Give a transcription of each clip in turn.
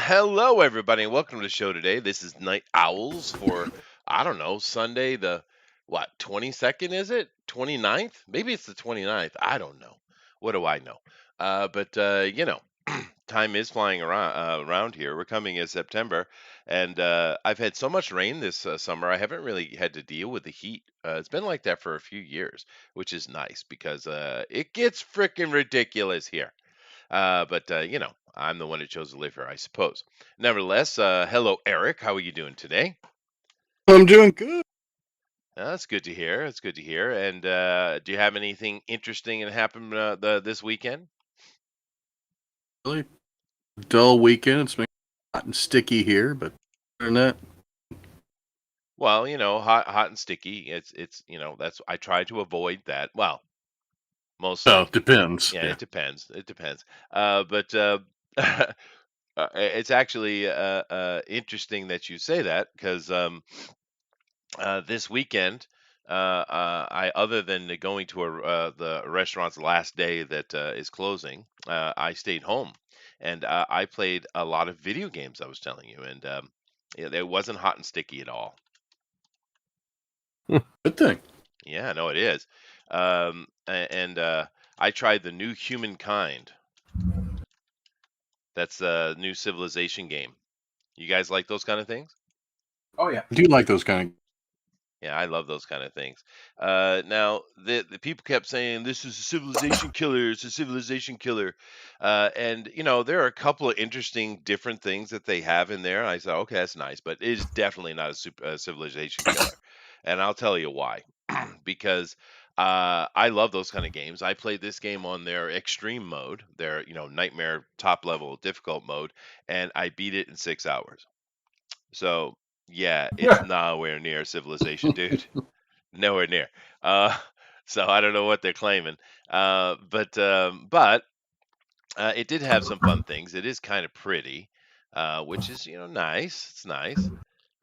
Hello, everybody, and welcome to the show today. This is Night Owls for, I don't know, Sunday, the what, 22nd, is it? 29th? Maybe it's the 29th. I don't know. What do I know? But time is flying around here. We're coming in September, and I've had so much rain this summer, I haven't really had to deal with the heat. It's been like that for a few years, which is nice because it gets freaking ridiculous here. I'm the one who chose to live here, I suppose. Nevertheless, hello, Eric. How are you doing today? I'm doing good. That's good to hear. That's good to hear. And do you have anything interesting that happened this weekend? Really dull weekend. It's been hot and sticky here, but other than that, Well, hot and sticky. It's that's I try to avoid that. Well, oh, mostly. depends. Yeah, Yeah. it depends. It depends. But It's actually interesting that you say that because this weekend, I other than going to the restaurant's last day that is closing, I stayed home and I played a lot of video games. I was telling you, and it wasn't hot and sticky at all. Good thing. Yeah, no, it is. And I tried the new Humankind. That's a new Civilization game. You guys like those kind of things? Oh yeah. I do like those kind Yeah, I love those kind of things. Now, the people kept saying this is a civilization killer. It's a civilization killer, and there are a couple of interesting different things that they have in there. I said, okay, that's nice, but it is definitely not a civilization killer, and I'll tell you why. Because I love those kind of games. I played this game on their extreme mode, their nightmare top level difficult mode, and I beat it in 6 hours. So yeah, it's of. nowhere near civilization, dude. Nowhere near. Uh, so I don't know what they're claiming. But it did have some fun things. It is kind of pretty, which is nice. It's nice.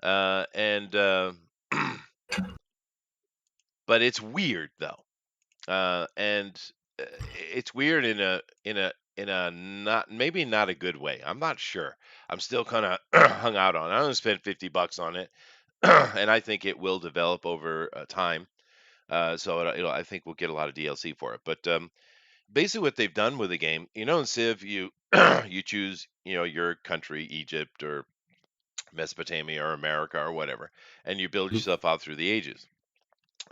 And But it's weird though. And It's weird in a not maybe not a good way. I'm not sure. I'm still kind of hung out on it. I only spent $50 on it, and I think it will develop over time. I think we'll get a lot of DLC for it. But basically, what they've done with the game, in Civ, you you choose, your country, Egypt or Mesopotamia or America or whatever, and you build yourself out through the ages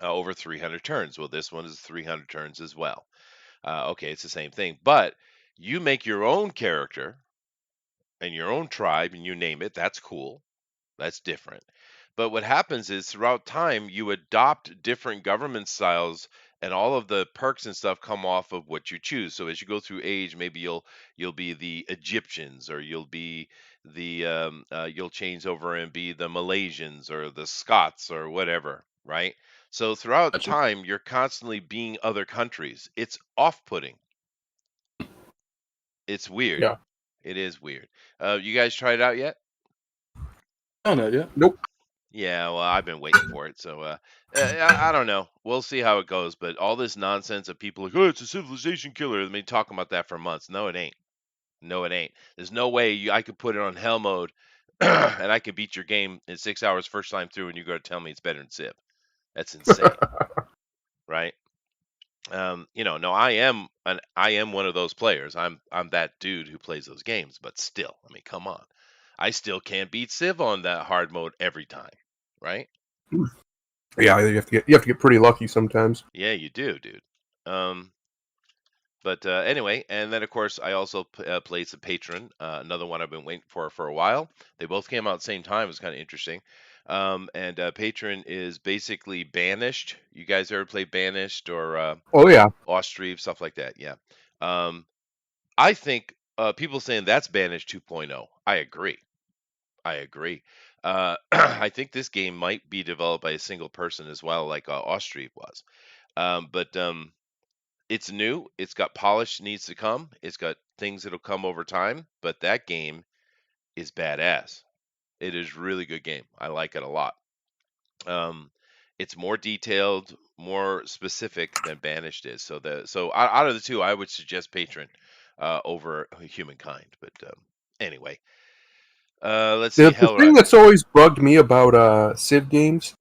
over 300 turns. Well, this one is 300 turns as well. Okay, it's the same thing, but you make your own character and your own tribe, and you name it. That's cool. That's different. But what happens is throughout time, you adopt different government styles, and all of the perks and stuff come off of what you choose. So as you go through age, maybe you'll be the Egyptians, or you'll change over and be the Malaysians or the Scots or whatever, right? So throughout Gotcha. time, you're constantly being other countries. It's off-putting. It's weird. Yeah. It is weird. You guys tried it out yet? Oh no, yeah. Nope. Yeah, well, I've been waiting for it, so I don't know. We'll see how it goes. But all this nonsense of people like, oh, it's a civilization killer. I mean, talking about that for months. No, it ain't. No, it ain't. There's no way I could put it on hell mode, and I could beat your game in 6 hours first time through, and you're going to tell me it's better than Civ. That's insane, right? No, I am one of those players. I'm that dude who plays those games. But still, I mean, come on. I still can't beat Civ on that hard mode every time, right? Yeah, you have to get pretty lucky sometimes. Yeah, you do, dude. Um, but Anyway, and then of course I also played some Patron, another one I've been waiting for a while. They both came out at the same time. It was kind of interesting. And Patron is basically Banished. You guys ever play Banished or Oh yeah, Ostriv, stuff like that? Yeah. Um, I think people saying that's Banished 2.0. I agree. I agree. I think this game might be developed by a single person as well, like Ostriv was. But It's new. It's got polish needs to come. It's got things that'll come over time, but that game is badass. It is really good game. I like it a lot. Um, it's more detailed, more specific than Banished is. Out of the two, I would suggest Patron over Humankind. But Anyway, Let's see, The thing Hellrod. that's always bugged me about Civ games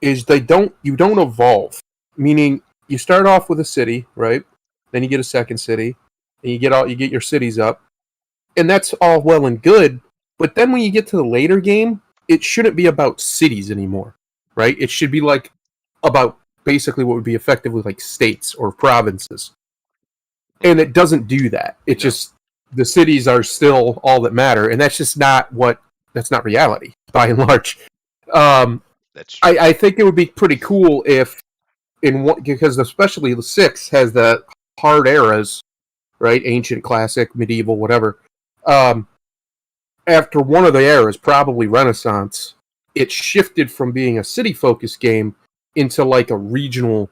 is you don't evolve. Meaning you start off with a city, right? Then you get a second city, and you get your cities up, and that's all well and good. But then when you get to the later game, it shouldn't be about cities anymore, right? It should be like about basically what would be effectively like states or provinces, and it doesn't do that. It No. just the cities are still all that matter, and that's not reality by and large. That's true. I think it would be pretty cool if because especially the 6 has the hard eras, right? Ancient, classic, medieval, whatever. After one of the eras, probably Renaissance, it shifted from being a city focused game into like a regional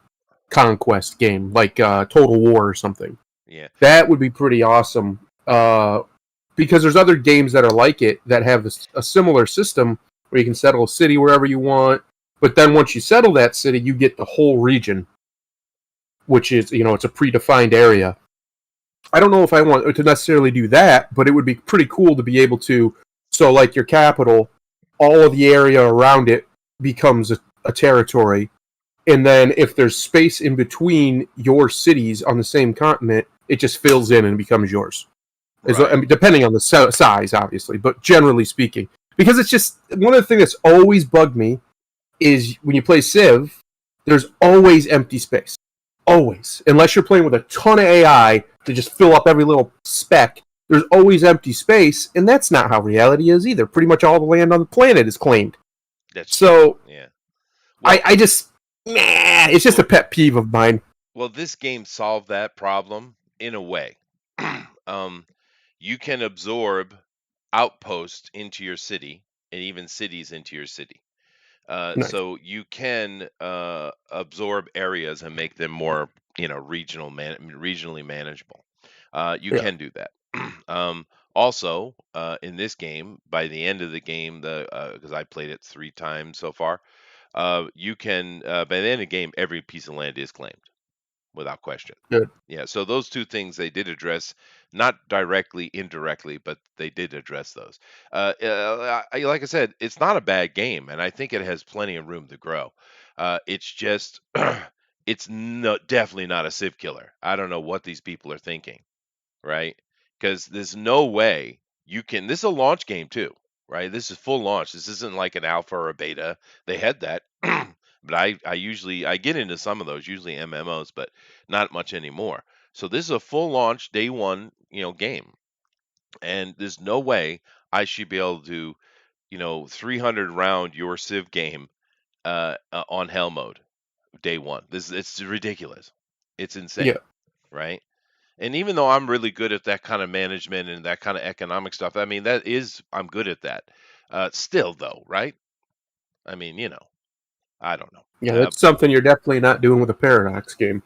conquest game, like Total War or something. Yeah. That would be pretty awesome. Because there's other games that are like it that have a similar system where you can settle a city wherever you want. But then once you settle that city, you get the whole region, which is, it's a predefined area. I don't know if I want to necessarily do that, but it would be pretty cool to be able to. So, like your capital, all of the area around it becomes a territory. And then if there's space in between your cities on the same continent, it just fills in and becomes yours. Right. I mean, depending on the size, obviously, but generally speaking. Because it's just one of the things that's always bugged me is when you play Civ, there's always empty space. Always. Unless you're playing with a ton of AI to just fill up every little speck, there's always empty space, and that's not how reality is either. Pretty much all the land on the planet is claimed. That's So, yeah. Well, I just, it's just a pet peeve of mine. well, this game solved that problem in a way. You can absorb outposts into your city and even cities into your city. Nice. So you can absorb areas and make them more, regionally manageable. You Yeah. can do that. Also, in this game, by the end of the game, because I played it 3 times so far, you can by the end of the game, every piece of land is claimed without question. Good. Yeah, so those two things they did address, not directly, indirectly, but they did address those. Like I said, it's not a bad game, and I think it has plenty of room to grow. It's just, it's definitely not a Civ killer. I don't know what these people are thinking, right? Because there's no way you can. This is a launch game too, right? This is full launch. This isn't like an alpha or a beta. They had that, but I usually I get into some of those, usually MMOs, but not much anymore. So this is a full launch day one, game, and there's no way I should be able to, 300 round your Civ game on hell mode day one. It's ridiculous. It's insane, Yeah. right? And even though I'm really good at that kind of management and that kind of economic stuff, I mean, I'm good at that. Still, though, right? I mean, I don't know. Yeah, that's something you're definitely not doing with a Paradox game.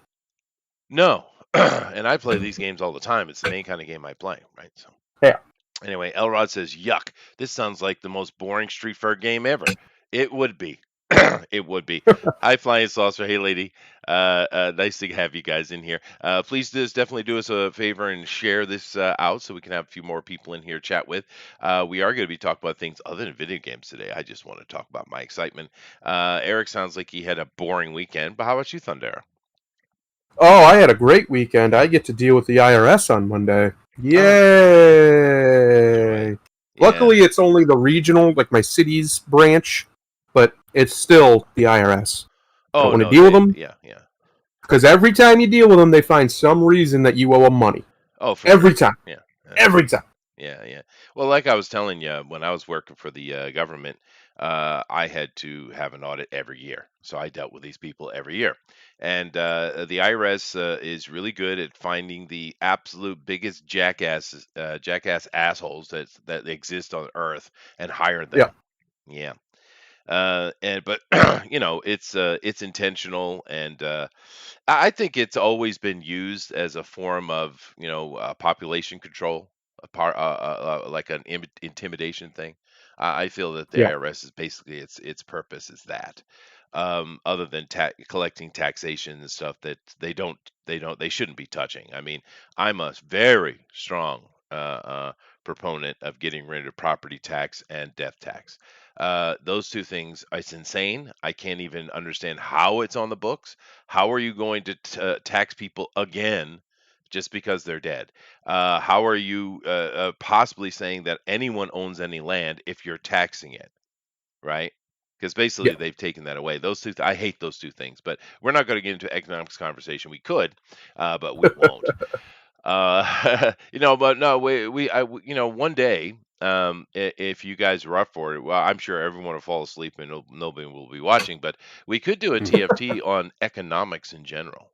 No, and I play these games all the time. It's the main kind of game I play, right? So, Yeah. anyway, Elrod says, "Yuck! This sounds like the most boring Street Fighter game ever." It would be. It would be. Hi, Flying Saucer. Hey, lady. Nice to have you guys in here. Please definitely do us a favor and share this out so we can have a few more people in here to chat with. We are going to be talking about things other than video games today. I just want to talk about my excitement. Eric sounds like he had a boring weekend, but how about you, Thundera? Oh, I had a great weekend. I get to deal with the IRS on Monday. Yay! Yeah. Luckily, it's only the regional, like my city's branch, but it's still the IRS. I Oh, want to no, deal with them yeah. because every time you deal with them, they find some reason that you owe them money. Oh, for Every sure. time. Yeah. Every time. Yeah. Well, like I was telling you, when I was working for the government, I had to have an audit every year. So I dealt with these people every year. And the IRS is really good at finding the absolute biggest jackass assholes that exist on Earth and hire them. Yeah. But it's intentional, and I think it's always been used as a form of population control, like an intimidation thing. I feel that the Yeah. IRS is basically its purpose is that, other than collecting taxation and stuff that they shouldn't be touching. I mean, I'm a very strong proponent of getting rid of property tax and death tax. Those two things, it's insane. I can't even understand how it's on the books. How are you going to tax people again just because they're dead? How are you possibly saying that anyone owns any land if you're taxing it, right? Because basically Yeah. they've taken that away. Those two, I hate those two things. But we're not going to get into economics conversation. We could, but we won't. But no, one day, if you guys are up for it, well, I'm sure everyone will fall asleep and nobody will be watching. But we could do a TFT on economics in general,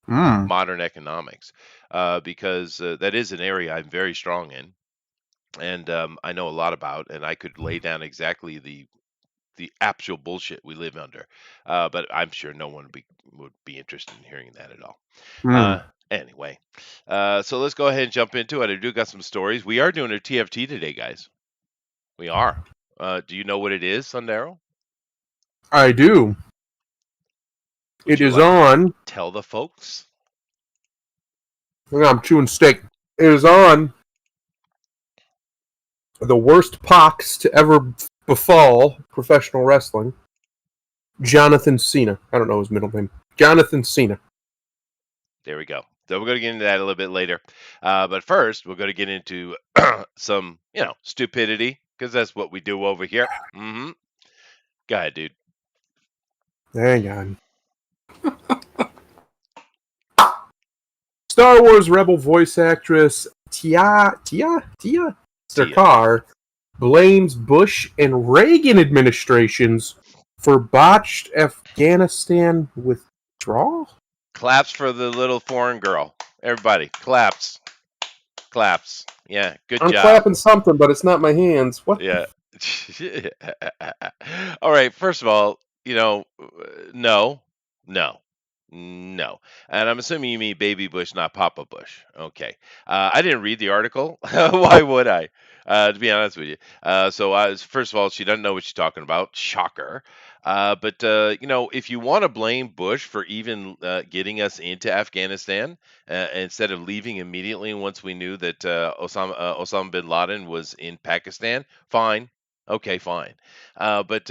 Mm. modern economics, because that is an area I'm very strong in, and I know a lot about, and I could lay down exactly the actual bullshit we live under. But I'm sure no one would be interested in hearing that at all. Mm. Anyway, so let's go ahead and jump into it. I do got some stories. We are doing a TFT today, guys. We are. Do you know what it is, Sundaro? I do. Would It you is like to on. tell the folks? Hang on, I'm chewing steak. It is on the worst pox to ever befall professional wrestling. Jonathan Cena. I don't know his middle name. Jonathan Cena. There we go. So we're going to get into that a little bit later. But first, we're going to get into some, stupidity, because that's what we do over here. Mm-hmm. Go ahead, dude. Hang on. Star Wars Rebel voice actress Tia Stakar blames Bush and Reagan administrations for botched Afghanistan withdrawal. Claps for the little foreign girl. Everybody, claps. Claps. Yeah, good I'm job. clapping something, but it's not my hands. What? Yeah. All right. First of all, no. And I'm assuming you mean Baby Bush, not Papa Bush. Okay. I didn't read the article. Why would I? To be honest with you. First of all, she doesn't know what she's talking about. Shocker. But if you want to blame Bush for even getting us into Afghanistan instead of leaving immediately once we knew that Osama bin Laden was in Pakistan, fine. Okay, fine. But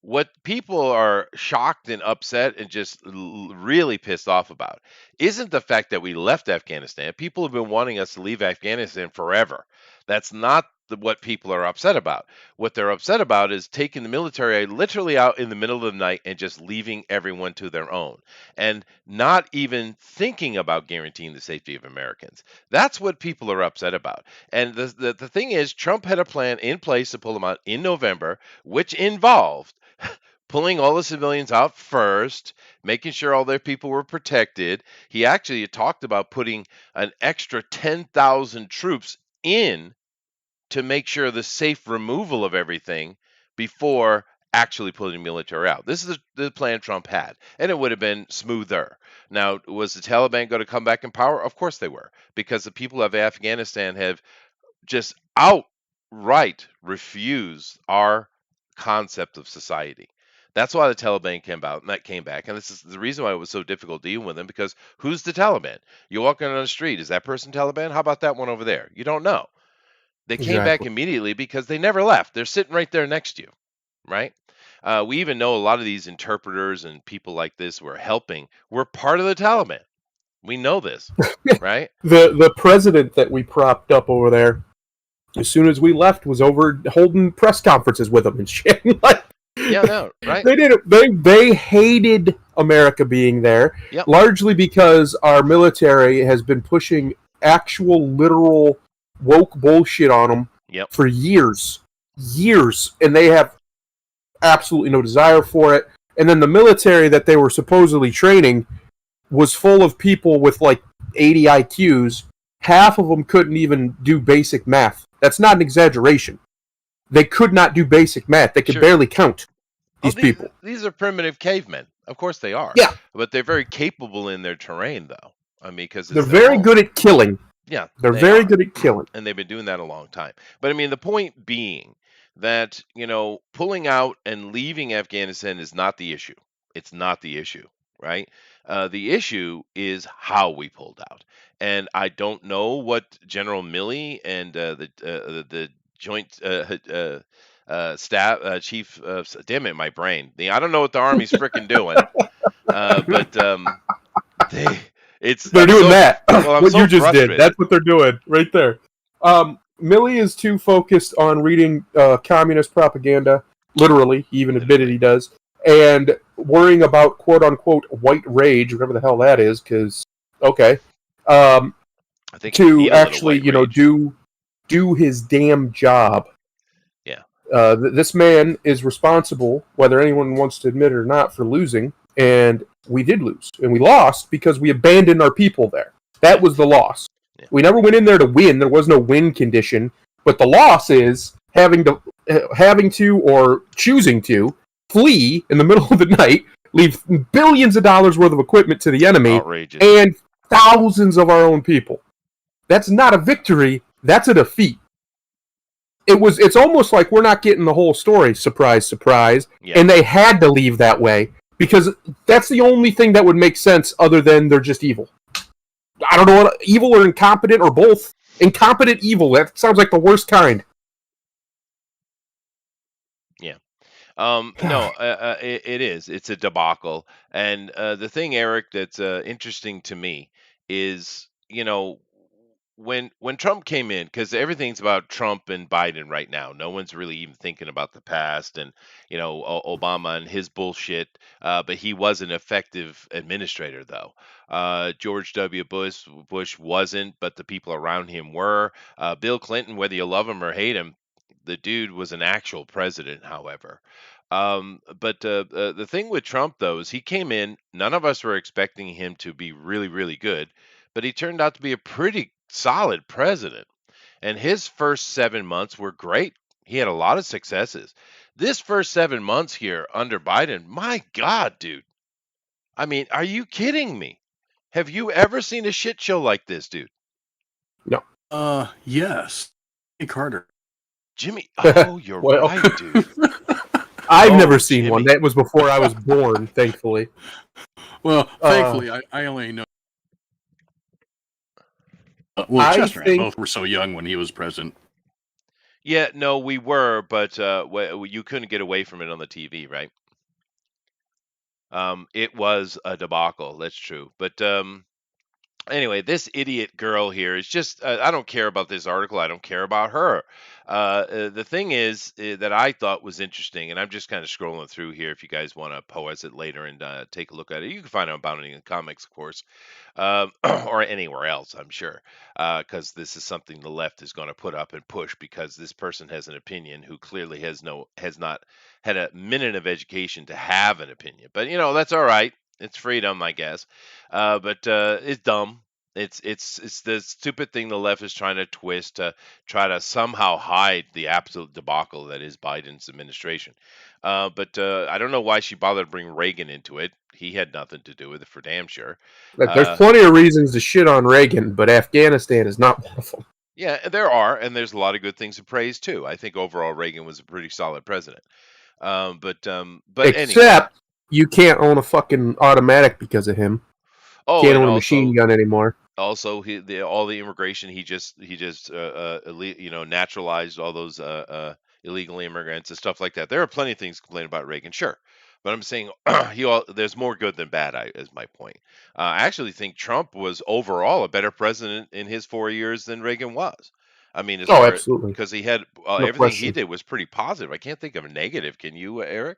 what people are shocked and upset and just really pissed off about isn't the fact that we left Afghanistan. People have been wanting us to leave Afghanistan forever. That's not what people are upset about. What they're upset about is taking the military literally out in the middle of the night and just leaving everyone to their own and not even thinking about guaranteeing the safety of Americans. That's what people are upset about. And the thing is, Trump had a plan in place to pull them out in November, which involved pulling all the civilians out first, making sure all their people were protected. He actually talked about putting an extra 10,000 troops in to make sure the safe removal of everything before actually pulling the military out. This is the plan Trump had, and it would have been smoother. Now, was the Taliban going to come back in power? Of course they were, because the people of Afghanistan have just outright refused our concept of society. That's why the Taliban came back, and this is the reason why it was so difficult dealing with them. Because who's the Taliban? You're walking on the street, is that person Taliban? How about that one over there? You don't know. They came back immediately because they never left. They're sitting right there next to you, right? We even know a lot of these interpreters and people like this who are helping were part of the Taliban. We know this, right? The president that we propped up over there, as soon as we left, was over holding press conferences with them and shit. Yeah, no, right? They did it. They hated America being there, Yep. largely because our military has been pushing actual, literal woke bullshit on them for years, and they have absolutely no desire for it. And then the military that they were supposedly training was full of people with like 80 IQs. Half of them couldn't even do basic math. That's not an exaggeration. They could not do basic math. They could barely count. These people. These are primitive cavemen. Of course they are. Yeah. But they're very capable in their terrain, though. I mean, because they're very good at killing. Yeah. They're very good at killing. And they've been doing that a long time. But I mean, the point being that, pulling out and leaving Afghanistan is not the issue. It's not the issue, right? The issue is how we pulled out, and I don't know what General Milley and the Joint Staff Chief. Damn it, my brain. I don't know what the Army's freaking doing, but they. They're I'm doing so that. well. I'm What so you just did. frustrated. That's what they're doing right there. Millie is too focused on reading communist propaganda. Literally, he even admitted he does, and worrying about quote unquote white rage, whatever the hell that is. Because okay, I think you to feel a little actually white rage. do his damn job. Yeah. This man is responsible, whether anyone wants to admit it or not, for losing. And we did lose. And we lost because we abandoned our people there. That was the loss. Yeah. We never went in there to win. There was no win condition. But the loss is having to or choosing to flee in the middle of the night, leave billions of dollars worth of equipment to the enemy, Outrageous. and thousands of our own people. That's not a victory. That's a defeat. It's almost like we're not getting the whole story. Surprise, surprise. Yeah. And they had to leave that way because that's the only thing that would make sense other than they're just evil. I don't know what evil or incompetent or both. Incompetent evil. That sounds like the worst kind. Yeah. No, it is. It's a debacle. And the thing, Eric, that's interesting to me is, when Trump came in, because everything's about Trump and Biden right now. No one's really even thinking about the past and Obama and his bullshit. But he was an effective administrator, though. George W. Bush wasn't, but the people around him were. Bill Clinton, whether you love him or hate him, the dude was an actual president, however. But the thing with Trump, though, is he came in. None of us were expecting him to be really, really good, but he turned out to be a pretty solid president. And his first 7 months were great. He had a lot of successes. This first 7 months here under Biden, my God, dude. I mean, are you kidding me? Have you ever seen a shit show like this, dude? Yes. Hey, Carter. Jimmy, oh, you're Well. right, dude. I've Oh, never seen Jimmy. one. That was before I was born, thankfully. Well, thankfully, I only know. Well, I Chester and I think- both were so young when he was president. Yeah, no, we were, but you couldn't get away from it on the TV, right? It was a debacle. That's true. But anyway, this idiot girl here is just, I don't care about this article. I don't care about her. The thing is that I thought was interesting, and I'm just kind of scrolling through here. If you guys want to pause it later and take a look at it, you can find out about it in the comics, of course, or anywhere else, I'm sure, because this is something the left is going to put up and push because this person has an opinion who clearly has not had a minute of education to have an opinion. But that's all right. It's freedom, I guess. But it's dumb. It's the stupid thing the left is trying to twist to try to somehow hide the absolute debacle that is Biden's administration. But I don't know why she bothered to bring Reagan into it. He had nothing to do with it for damn sure. There's plenty of reasons to shit on Reagan, but Afghanistan is not one of them. Yeah, there are, and there's a lot of good things to praise too. I think overall Reagan was a pretty solid president. But anyway. Except you can't own a fucking automatic because of him. Oh, Can't and own a also, machine gun anymore. also all the immigration he just naturalized all those illegal immigrants and stuff like that. There are plenty of things to complain about Reagan, sure, but I'm saying there's more good than bad. Is my point. I actually think Trump was overall a better president in his 4 years than Reagan was. I mean, Absolutely, because he had everything question. he did was pretty positive. I can't think of a negative. Can you, Eric?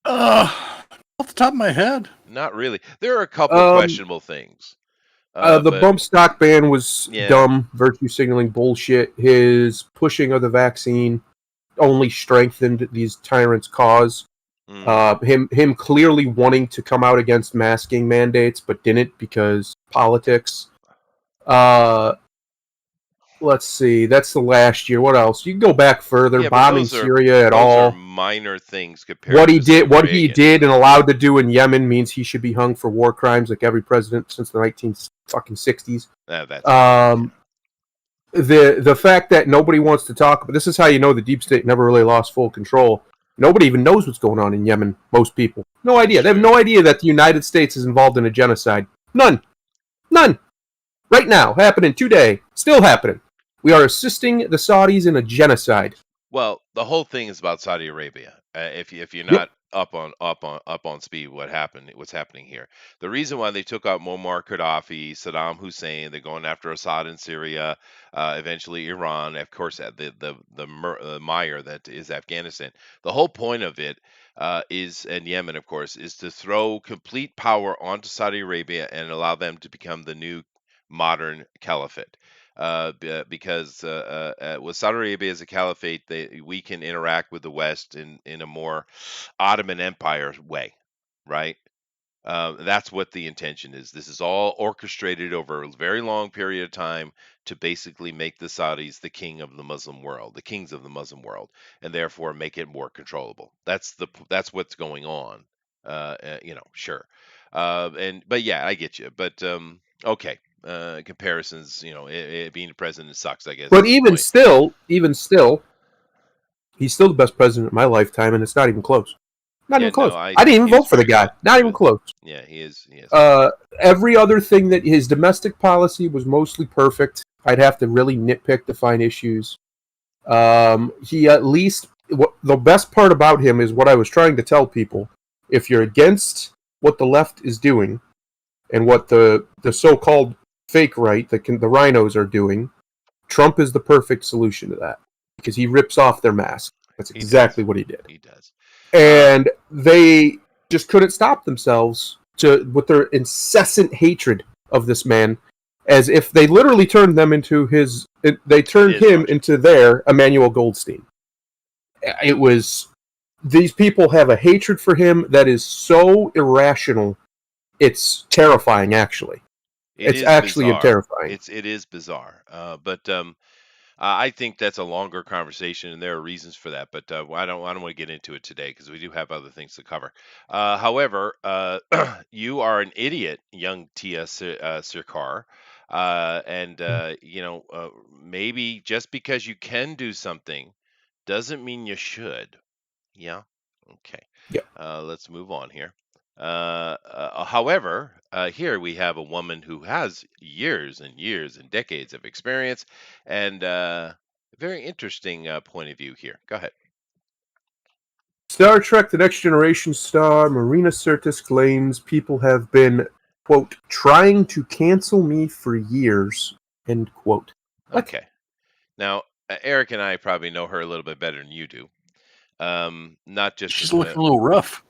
Off the top of my head, Not really. There are a couple of questionable things. The but- bump stock ban was Yeah. dumb, virtue signaling bullshit. His pushing of the vaccine only strengthened these tyrants' cause. Mm. Him clearly wanting to come out against masking mandates, but didn't because politics. Let's see. That's the last year. What else? You can go back further. Yeah, but Bombing those are- Syria at Those all. are minor things compared. What he to did, what he Reagan. did, and allowed to do in Yemen means he should be hung for war crimes, like every president since the 1960s. That's The fact that nobody wants to talk, but this is how you know the deep state never really lost full control. Nobody even knows what's going on in Yemen. Most people, no idea. They have no idea that the United States is involved in a genocide. None. Right now, happening today, still happening. We are assisting the Saudis in a genocide. Well, the whole thing is about Saudi Arabia. If you're Yep. not up on speed, what's happening here? The reason why they took out Muammar Gaddafi, Saddam Hussein, they're going after Assad in Syria, eventually Iran, of course, the mire that is Afghanistan. The whole point of it is, and Yemen, of course, is to throw complete power onto Saudi Arabia and allow them to become the new modern caliphate. Because with Saudi Arabia as a caliphate, we can interact with the West in a more Ottoman Empire way, right? That's what the intention is. This is all orchestrated over a very long period of time to basically make the Saudis the king of the Muslim world, the kings of the Muslim world, and therefore make it more controllable. That's what's going on. Sure. But yeah, I get you. But okay. Comparisons, being the president sucks, I guess But is the point. even still, he's still the best president in my lifetime, and it's not even close. Not Yeah, even close. no, I I didn't even he is vote for the very guy. good. Not even close. Yeah, he is. He is. Every other thing that his domestic policy was mostly perfect. I'd have to really nitpick to find issues. He at least the best part about him is what I was trying to tell people. If you're against what the left is doing and what the so-called fake right, the rhinos are doing, Trump is the perfect solution to that because he rips off their mask. That's He exactly does. what he did. He does. And they just couldn't stop themselves with their incessant hatred of this man, as if they literally turned him into their Emmanuel Goldstein. It was these people have a hatred for him that is so irrational. It's terrifying, actually. It It's is actually bizarre. terrifying. It is bizarre. But I think that's a longer conversation, and there are reasons for that. But I don't want to get into it today because we do have other things to cover. However, you are an idiot, young Tia Sirkar, and maybe just because you can do something doesn't mean you should. Yeah. Okay. Yeah. Let's move on here. However, here we have a woman who has years and years and decades of experience and very interesting point of view here. Go ahead. Star Trek The Next Generation star Marina Sirtis claims people have been, quote, trying to cancel me for years, end quote. What? Okay. Now, Eric and I probably know her a little bit better than you do. Not just She's looking a little rough.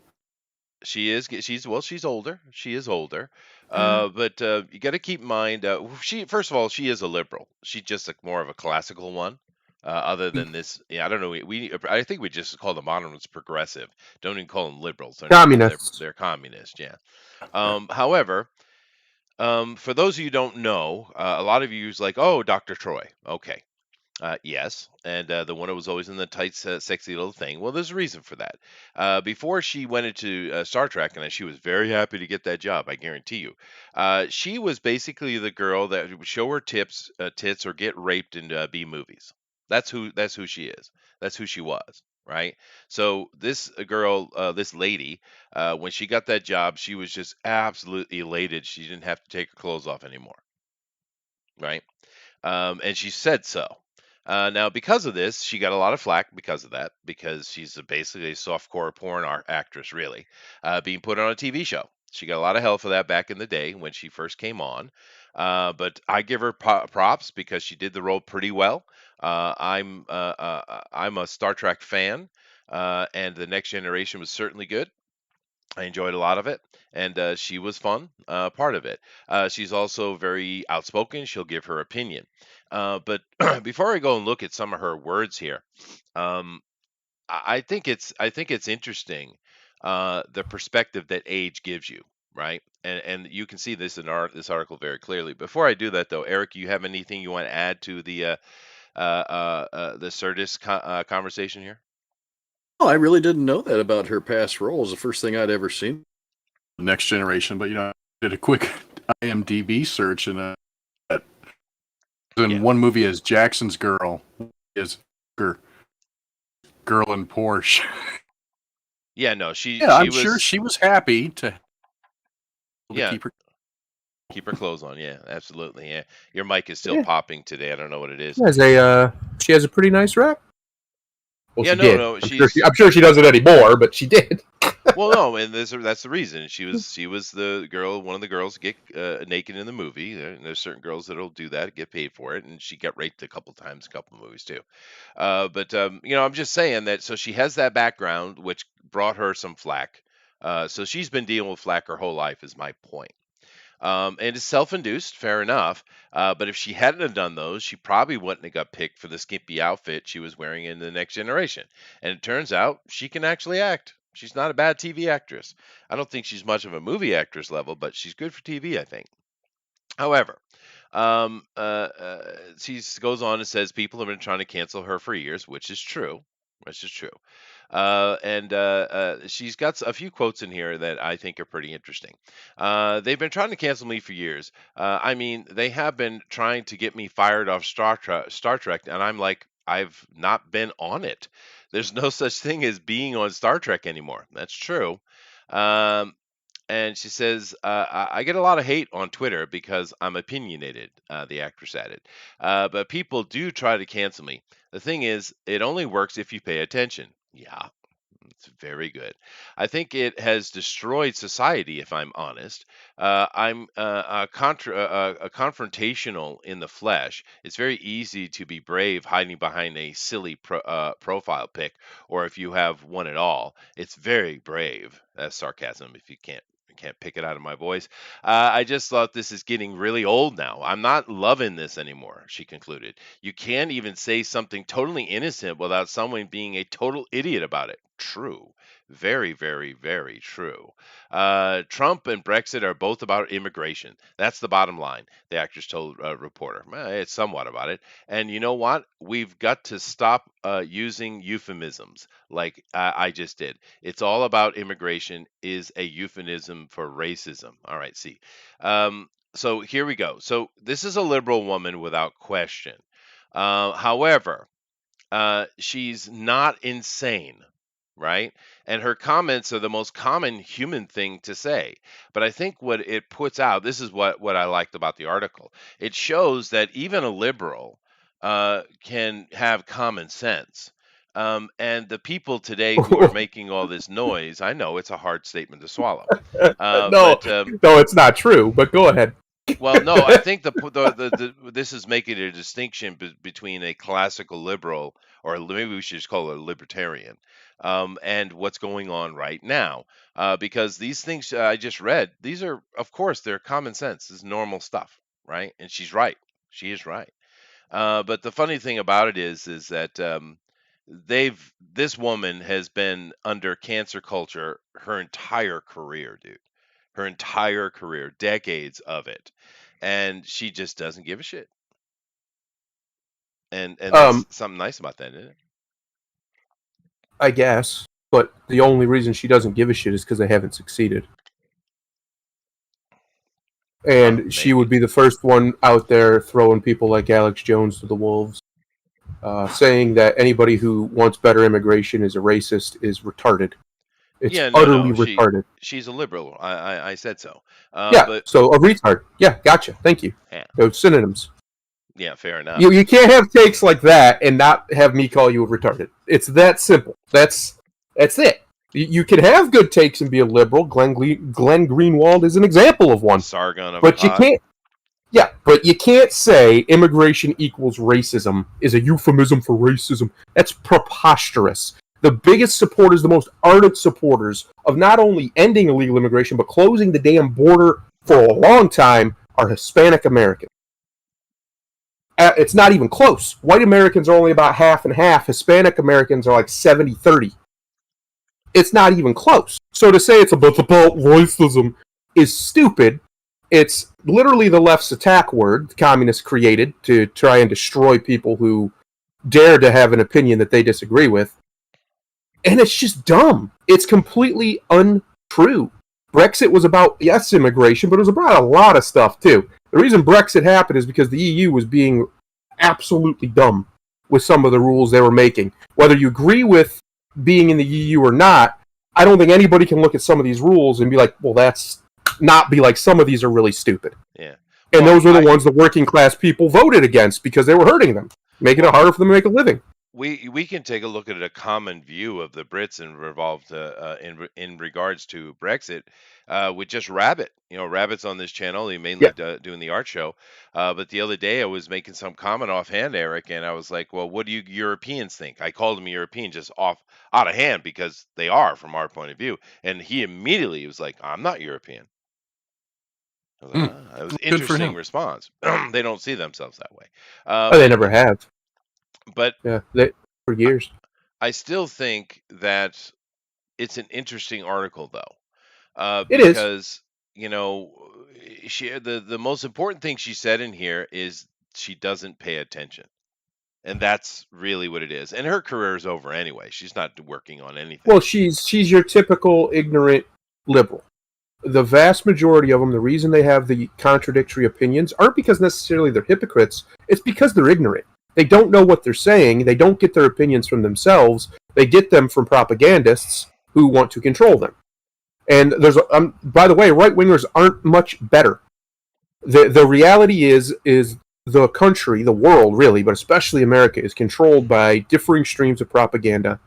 she is. She's older. She is older. Yeah. But you got to keep in mind. She first of all, she is a liberal. She's just more of a classical one. Other than this, yeah, I don't know. I think we just call the moderns progressive. Don't even call them liberals. They're not. Communists. They're communist. Yeah. However, for those of you who don't know, a lot of you is like, oh, Dr. Troy. Okay. Yes, and the one that was always in the tight, sexy little thing. Well, there's a reason for that. Before she went into Star Trek, and she was very happy to get that job, I guarantee you. She was basically the girl that would show her tits, or get raped in B movies. That's who she is. That's who she was, right? So this girl, this lady, when she got that job, she was just absolutely elated. She didn't have to take her clothes off anymore, right? And she said so. Now, because of this, she got a lot of flack because of that, because she's basically a softcore porn actress, really, being put on a TV show. She got a lot of hell for that back in the day when she first came on. But I give her props because she did the role pretty well. I'm a Star Trek fan, and the Next Generation was certainly good. I enjoyed a lot of it, and she was fun, part of it. She's also very outspoken. She'll give her opinion. But before I go and look at some of her words here, um, I think it's interesting, the perspective that age gives you, right? And you can see this in this article very clearly. Before I do that, though, Eric, you have anything you want to add to the Sirtis conversation here? Oh, I really didn't know that about her past roles. The first thing I'd ever seen. The Next Generation, but I did a quick IMDb search, and in Yeah. one movie as Jackson's girl, is girl in Porsche. Yeah, no, she Yeah, she I'm sure was she was happy to yeah, keep her. keep her clothes on. Yeah, absolutely. Yeah, your mic is still Yeah, popping today. I don't know what it is. she has a pretty nice rep. Well, Yeah, she no, did. no, I'm sure she doesn't anymore, but she did. well, no, and that's the reason she was the girl, one of the girls to get naked in the movie. There's certain girls that'll do that, get paid for it, and she got raped a couple times, a couple of movies too. But I'm just saying that. So she has that background, which brought her some flack. So she's been dealing with flack her whole life, is my point. And it's self-induced, fair enough. But if she hadn't have done those, she probably wouldn't have got picked for the skimpy outfit she was wearing in The Next Generation. And it turns out she can actually act. She's not a bad TV actress. I don't think she's much of a movie actress level, but she's good for TV, I think. However, she goes on and says people have been trying to cancel her for years, which is true. Which is true. And she's got a few quotes in here that I think are pretty interesting. They've been trying to cancel me for years. I mean, they have been trying to get me fired off Star Trek, and I'm like, I've not been on it. There's no such thing as being on Star Trek anymore. That's true. Um, and she says, I get a lot of hate on Twitter because I'm opinionated, the actress added. But people do try to cancel me. The thing is, it only works if you pay attention. Yeah, it's very good. I think it has destroyed society, if I'm honest. I'm a confrontational in the flesh. It's very easy to be brave hiding behind a silly profile pic, or if you have one at all, it's very brave. That's sarcasm if you can't pick it out of my voice. I just thought this is getting really old now. I'm not loving this anymore, she concluded. You can't even say something totally innocent without someone being a total idiot about it. True. Very, very, very true. Trump and Brexit are both about immigration. That's the bottom line, the actress told a reporter. It's somewhat about it. And you know what? We've got to stop using euphemisms like I just did. It's all about immigration is a euphemism for racism. All right, see. So here we go. So this is a liberal woman without question. However, she's not insane, right? And her comments are the most common human thing to say. But I think what it puts out, this is what I liked about the article. It shows that even a liberal can have common sense. And the people today who are making all this noise, I know it's a hard statement to swallow. No, But no, it's not true. But go ahead. well, no, I think this is making a distinction between a classical liberal, or maybe we should just call it a libertarian, and what's going on right now. Because these things I just read, these are, of course, they're common sense. This is normal stuff, right? And she's right. She is right. But the funny thing about it is that this woman has been under cancer culture her entire career, dude. Her entire career, decades of it, and she just doesn't give a shit. And that's Um, something nice about that, isn't it? I guess, but the only reason she doesn't give a shit is because they haven't succeeded. And she Maybe. would be the first one out there throwing people like Alex Jones to the wolves, saying that anybody who wants better immigration is a racist is retarded. It's Yeah, utterly no. retarded. She's a liberal. I said so. Yeah, But so a retard. Yeah, gotcha. Thank you. yeah, Those synonyms. yeah, fair enough. You can't have takes like that and not have me call you a retarded. It's that simple. That's it. You can have good takes and be a liberal. Glenn Greenwald is an example of one. Sargon of But you Akkad. can't. Yeah, but you can't say immigration equals racism is a euphemism for racism. That's preposterous. The biggest supporters, the most ardent supporters of not only ending illegal immigration but closing the damn border for a long time are Hispanic Americans. It's not even close. White Americans are only about half and half. Hispanic Americans are like 70-30. It's not even close. So to say it's about racism is stupid. It's literally the left's attack word the communists created to try and destroy people who dare to have an opinion that they disagree with. And it's just dumb. It's completely untrue. Brexit was about, yes, immigration, but it was about a lot of stuff, too. The reason Brexit happened is because the EU was being absolutely dumb with some of the rules they were making. Whether you agree with being in the EU or not, I don't think anybody can look at some of these rules and be like, well, that's not be like, some of these are really stupid. Yeah. And Well, those were the ones the working class people voted against because they were hurting them, making it harder for them to make a living. we can take a look at a common view of the Brits and revolved in regards to Brexit with just Rabbit. You know, Rabbit's on this channel. He mainly doing the art show. But the other day I was making some comment offhand, Eric, and I was like, "Well, what do you Europeans think?" I called them European just out of hand because they are from our point of view, and he immediately was like, "I'm not European." I was like, "Ah," it was an Good for interesting him. response. They don't see themselves that way. Oh, they never have. But Yeah, for years. I still think that it's an interesting article, though, It is. because you know the most important thing she said in here is she doesn't pay attention, and that's really what it is. And her career is over anyway. She's not working on anything. Well, she's your typical ignorant liberal. The vast majority of them, the reason they have the contradictory opinions aren't because necessarily they're hypocrites. It's because they're ignorant. They don't know what they're saying. They don't get their opinions from themselves. They get them from propagandists who want to control them. And there's, by the way, right-wingers aren't much better. The reality is the country, the world really, but especially America, is controlled by differing streams of propaganda.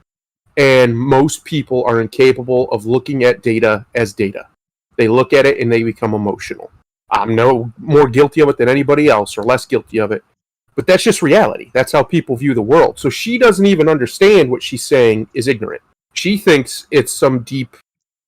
And most people are incapable of looking at data as data. They look at it and they become emotional. I'm no more guilty of it than anybody else, or less guilty of it. But that's just reality. That's how people view the world. So she doesn't even understand what she's saying is ignorant. She thinks it's some deep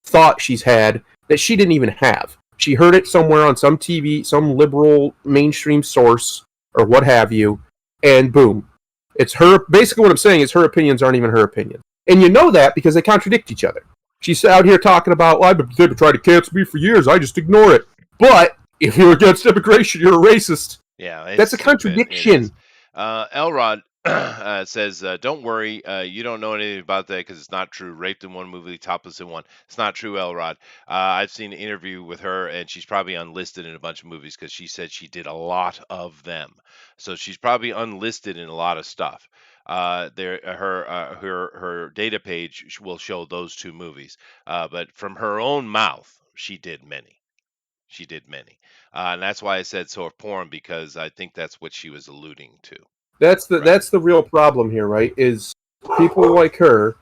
thought she's had that she didn't even have. She heard it somewhere on some TV, some liberal mainstream source, or what have you, and boom. It's her. Basically what I'm saying is her opinions aren't even her opinions. And you know that because they contradict each other. She's out here talking about, well, they've been trying to cancel me for years. I just ignore it. But if you're against immigration, you're a racist. Yeah, That's a contradiction. Elrod says, "Don't worry, you don't know anything about that because it's not true. Raped in one movie, topless in one. It's not true, Elrod. I've seen an interview with her, and she's probably unlisted in a bunch of movies because she said she did a lot of them. So she's probably unlisted in a lot of stuff. Her data page will show those two movies, but from her own mouth, she did many. She did many, and that's why I said sort of porn because I think that's what she was alluding to. That's the real problem here, right? Is people like her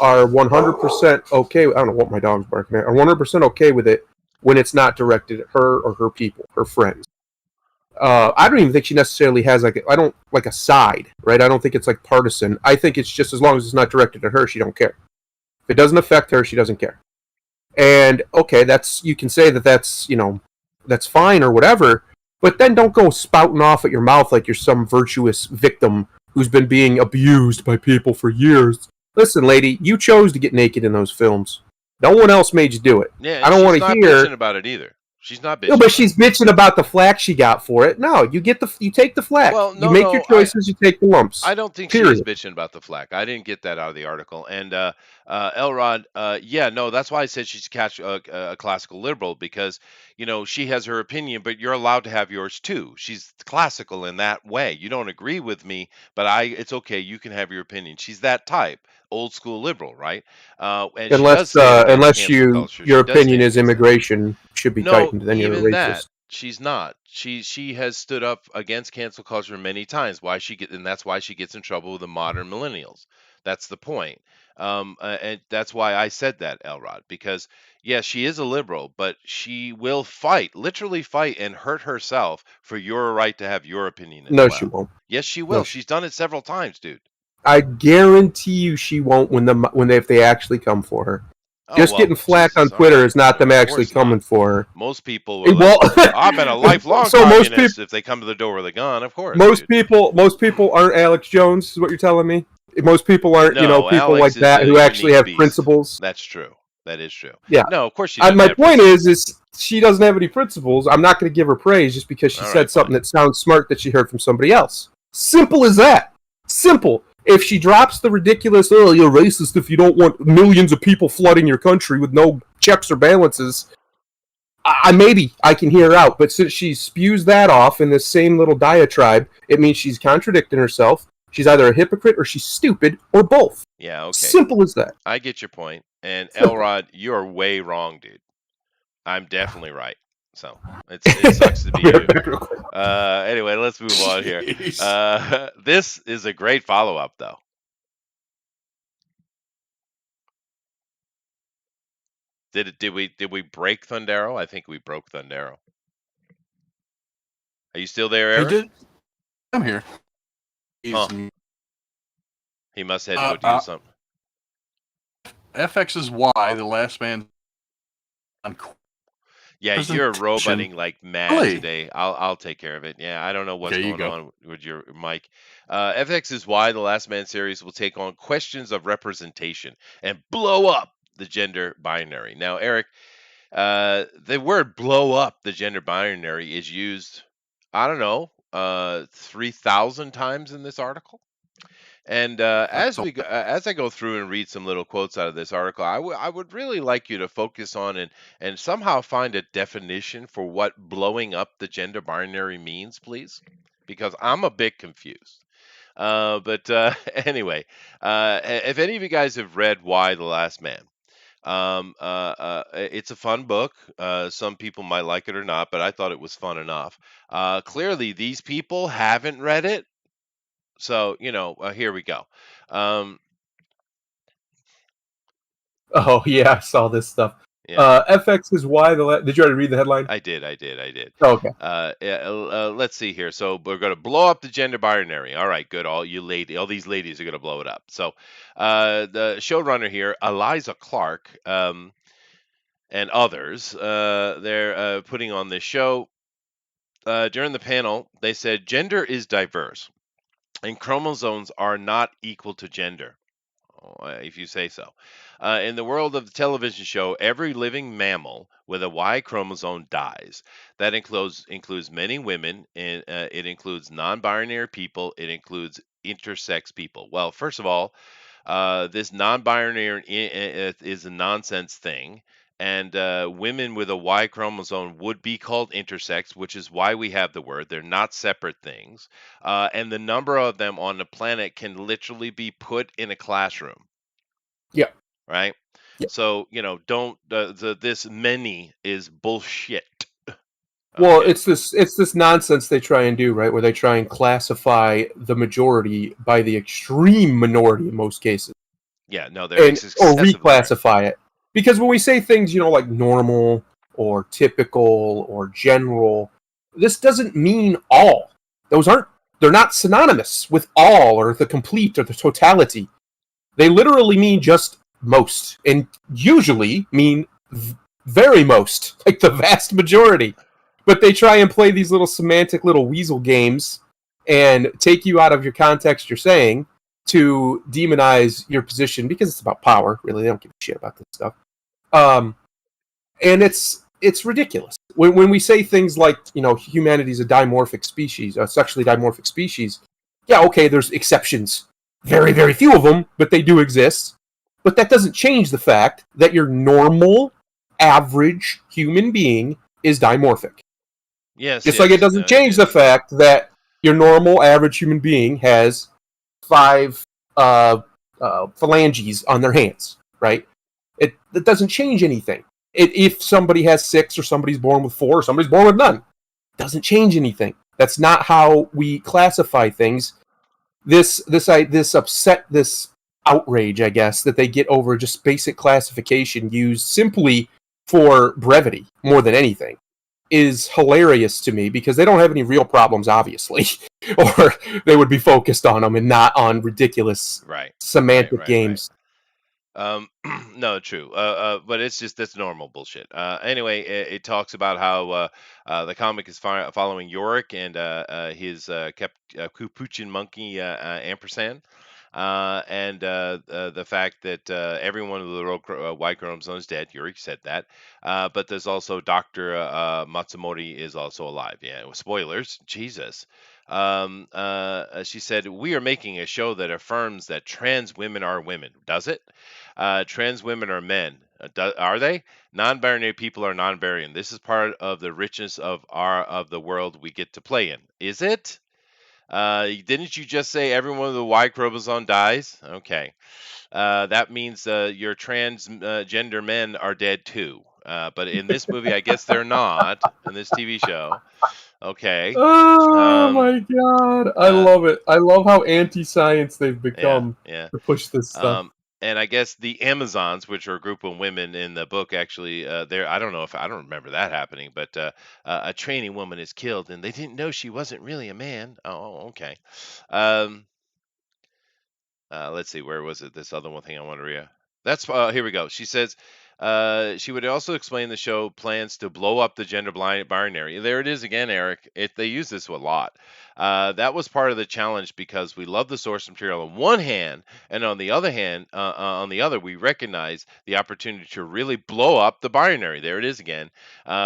are 100% okay. I don't know what my dog's barking at. Are 100% okay with it when it's not directed at her or her people, her friends. I don't even think she necessarily has like a side, right? I don't think it's like partisan. I think it's just as long as it's not directed at her, she don't care. If it doesn't affect her, she doesn't care. And okay, you can say that's that's fine or whatever. But then don't go spouting off at your mouth like you're some virtuous victim who's been being abused by people for years. Listen, lady, you chose to get naked in those films. No one else made you do it. Yeah, I don't want to hear. She's not bitching about it either. She's not bitching. No, but she's bitching about the flack she got for it. No, you take the flack. Well, no, you make your choices. You take the lumps. I don't think period. She was bitching about the flack. I didn't get that out of the article. And Elrod, yeah, no, that's why I said she's a classical liberal because she has her opinion, but you're allowed to have yours too. She's classical in that way. You don't agree with me, but it's okay. You can have your opinion. She's that type. Old school liberal, right? And unless your opinion is immigration should be tightened, then you're a racist. That, she's not. She has stood up against cancel culture many times. And that's why she gets in trouble with the modern millennials. That's the point. And that's why I said that, Elrod, because yes, she is a liberal, but she will literally fight and hurt herself for your right to have your opinion. No, she won't. Yes, she will. She's done it several times, dude. I guarantee you she won't if they actually come for her. Getting flack on Twitter is not them actually coming for her. Most people I've been a lifelong communist if they come to the door with a gun, of course. Most people aren't Alex Jones, is what you're telling me? Most people aren't, people Alex like that who actually have principles. That's true. That is true. Yeah. No, of course she doesn't. My point is she doesn't have any principles. I'm not going to give her praise just because she said something that sounds smart that she heard from somebody else. Simple as that. Simple. If she drops the ridiculous, oh, you're racist if you don't want millions of people flooding your country with no checks or balances, maybe I can hear her out. But since she spews that off in this same little diatribe, it means she's contradicting herself. She's either a hypocrite or she's stupid or both. Yeah, okay. Simple as that. I get your point. And Simple. Elrod, you're way wrong, dude. I'm definitely right. So it sucks to I'll be be right you. back real quick. Anyway, let's move on here. Jeez. This is a great follow-up, though. Did we break Thundero? I think we broke Thundero. Are you still there, I Eric? did. I'm here. Huh. He's- He must have had to go do something. FX's Y, the last man on Yeah, you're roboting like mad Really? today. I'll take care of it. Yeah, I don't know what's Okay, you going go. on with your mic. FX's Y, the Last Man series, will take on questions of representation and blow up the gender binary. Now, Eric, the word "blow up" the gender binary is used, I don't know, 3,000 times in this article. And as I go through and read some little quotes out of this article, I would really like you to focus on and somehow find a definition for what blowing up the gender binary means, please, because I'm a bit confused. But anyway, if any of you guys have read Why the Last Man, it's a fun book. Some people might like it or not, but I thought it was fun enough. Clearly, these people haven't read it. So, here we go. Oh yeah, I saw this stuff. Yeah, FX is why did you already read the headline? I did. Oh, okay. Let's see here. So we're going to blow up the gender binary. All right, good. All these ladies are going to blow it up. So, the showrunner here, Eliza Clark, and others, they're putting on this show. During the panel, they said gender is diverse, and chromosomes are not equal to gender. If you say so. In the world of the television show, every living mammal with a Y chromosome dies. That includes many women, and it includes non-binary people. It includes intersex people. Well, first of all, this non-binary is a nonsense thing. And women with a Y chromosome would be called intersex, which is why we have the word. They're not separate things. And the number of them on the planet can literally be put in a classroom. Yeah. Right. Yeah. So don't this many is bullshit. Well, Okay. it's this nonsense they try and do, right? Where they try and classify the majority by the extreme minority in most cases, Yeah. No, they're or excessively right. reclassify it. Because when we say things, like normal or typical or general, this doesn't mean all. They're not synonymous with all or the complete or the totality. They literally mean just most, and usually mean very most, like the vast majority. But they try and play these little semantic little weasel games and take you out of your context you're saying to demonize your position because it's about power. Really, they don't give a shit about this stuff. And it's ridiculous when we say things like humanity's a dimorphic species, a sexually dimorphic species. Yeah, okay, there's exceptions, very very few of them, but they do exist. But that doesn't change the fact that your normal, average human being is dimorphic. Yes. Just like it doesn't change the fact that your normal, average human being has 5 phalanges on their hands, right? It doesn't change anything. If somebody has 6 or somebody's born with 4 or somebody's born with none, it doesn't change anything. That's not how we classify things. This outrage, I guess, that they get over just basic classification used simply for brevity more than anything is hilarious to me because they don't have any real problems, obviously, or they would be focused on them and not on ridiculous semantic games. No, true. But that's normal bullshit. Anyway, it talks about how the comic is following Yorick and his Capuchin monkey ampersand. And the fact that everyone with the Y chromosome is dead. Yorick said that. But there's also Dr. Matsumori is also alive. Yeah, spoilers. Jesus. She said, "We are making a show that affirms that trans women are women. Does it? Trans women are men. Are they? Non-binary people are non-binary. And this is part of the richness of the world we get to play in. Is it? Didn't you just say every one of the Y chromosome dies? Okay. That means your transgender men are dead too. But in this movie, I guess they're not. In this TV show, okay. Oh Um, my god, I uh, love it. I love how anti-science they've yeah, become yeah. to push this stuff. And I guess the Amazons, which are a group of women in the book, actually, there. I don't know if I don't remember that happening, but a training woman is killed, and they didn't know she wasn't really a man. Oh, okay. Um, let's see, where was it? This other one thing I want to read. That's here we go. She says she would also explain the show plans to blow up the gender blind binary. There it is again, Eric. They use this a lot. That was part of the challenge because we love the source material on one hand, and on the other hand, on the other, we recognize the opportunity to really blow up the binary. There it is again,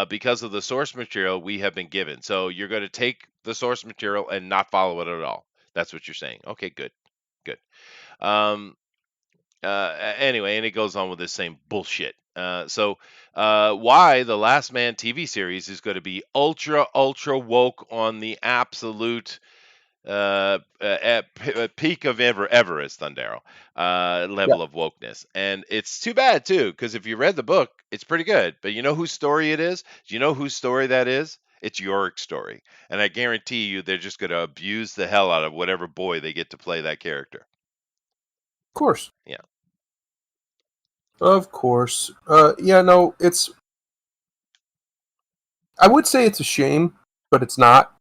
because of the source material we have been given. So you're going to take the source material and not follow it at all. That's what you're saying. Okay, good, good. Um, anyway, and it goes on with this same bullshit. Why the Last Man TV series is going to be ultra woke on the absolute peak of Everest, Thundero Yeah, level of wokeness, and it's too bad too because if you read the book, it's pretty good. But you know whose story it is? Do you know whose story that is? It's Yorick's story, and I guarantee you they're just going to abuse the hell out of whatever boy they get to play that character. of course. Yeah. Of course. Yeah, no, it's. I would say it's a shame, but it's not.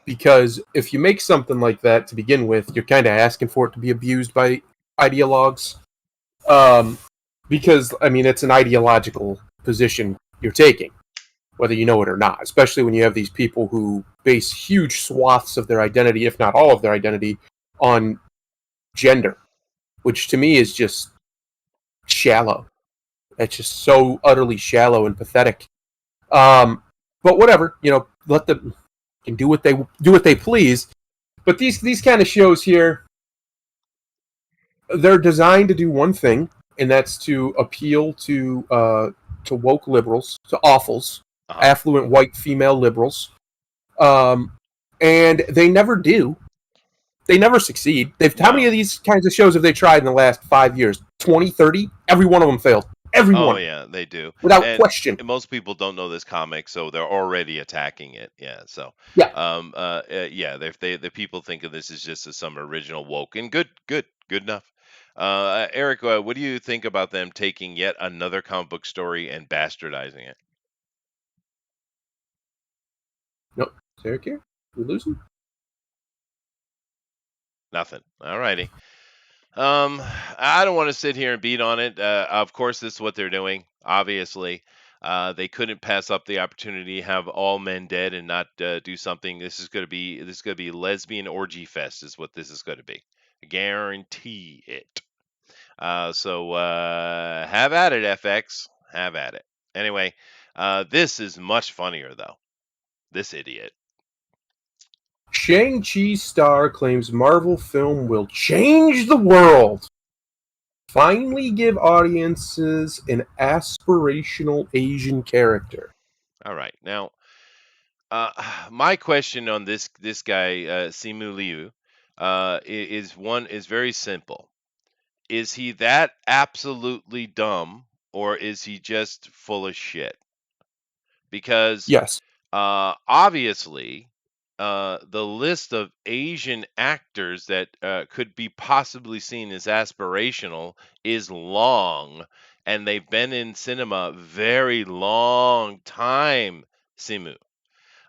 Because if you make something like that to begin with, you're kind of asking for it to be abused by ideologues. Um, because, I mean, it's an ideological position you're taking, whether you know it or not, especially when you have these people who base huge swaths of their identity, if not all of their identity, on gender, which to me is just shallow. It's just so utterly shallow and pathetic. But whatever, let them can do what they please. But these kind of shows here, they're designed to do one thing, and that's to appeal to woke liberals, to awfuls, Uh-huh. affluent white female liberals, and they never do. They never succeed. How many No. of these kinds of shows have they tried in the last 5 years? 20, 30? Every one of them failed. Every Oh one, yeah, they do. without And question. most people don't know this comic, so they're already attacking it. Yeah. So, Yeah. yeah, the people think of this as just as some original woke and good enough. Eric, what do you think about them taking yet another comic book story and bastardizing it? Nope. Is Eric here? We losing? Nothing. All righty. I don't want to sit here and beat on it. Of course, this is what they're doing. Obviously, they couldn't pass up the opportunity to have all men dead and not do something. This is going to be lesbian orgy fest. Is what this is going to be. I guarantee it. Have at it, FX. Have at it. Anyway, this is much funnier though. This idiot. Shang-Chi star claims Marvel film will change the world. Finally give audiences an aspirational Asian character. All right, now my question on this guy Simu Liu is very simple. Is he that absolutely dumb, or is he just full of shit? Because Yes. obviously, the list of Asian actors that could be possibly seen as aspirational is long, and they've been in cinema very long time, Simu.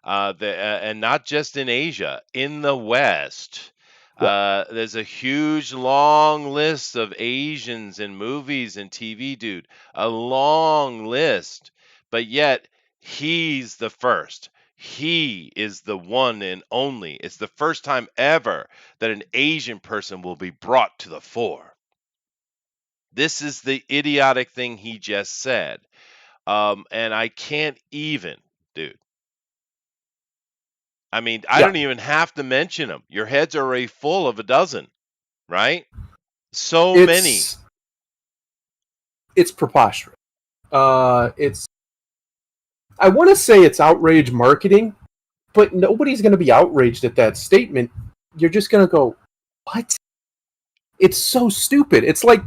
And not just in Asia, in the West. Yeah. There's a huge, long list of Asians in movies and TV, dude. A long list. But yet, he's the first. He is the one and only. It's the first time ever that an Asian person will be brought to the fore. This is the idiotic thing he just said. And I can't even, dude. I mean, I Yeah. don't even have to mention them. Your head's already full of a dozen, right? So many. It's preposterous. I want to say it's outrage marketing, but nobody's going to be outraged at that statement you're just gonna go, what? It's so stupid. It's like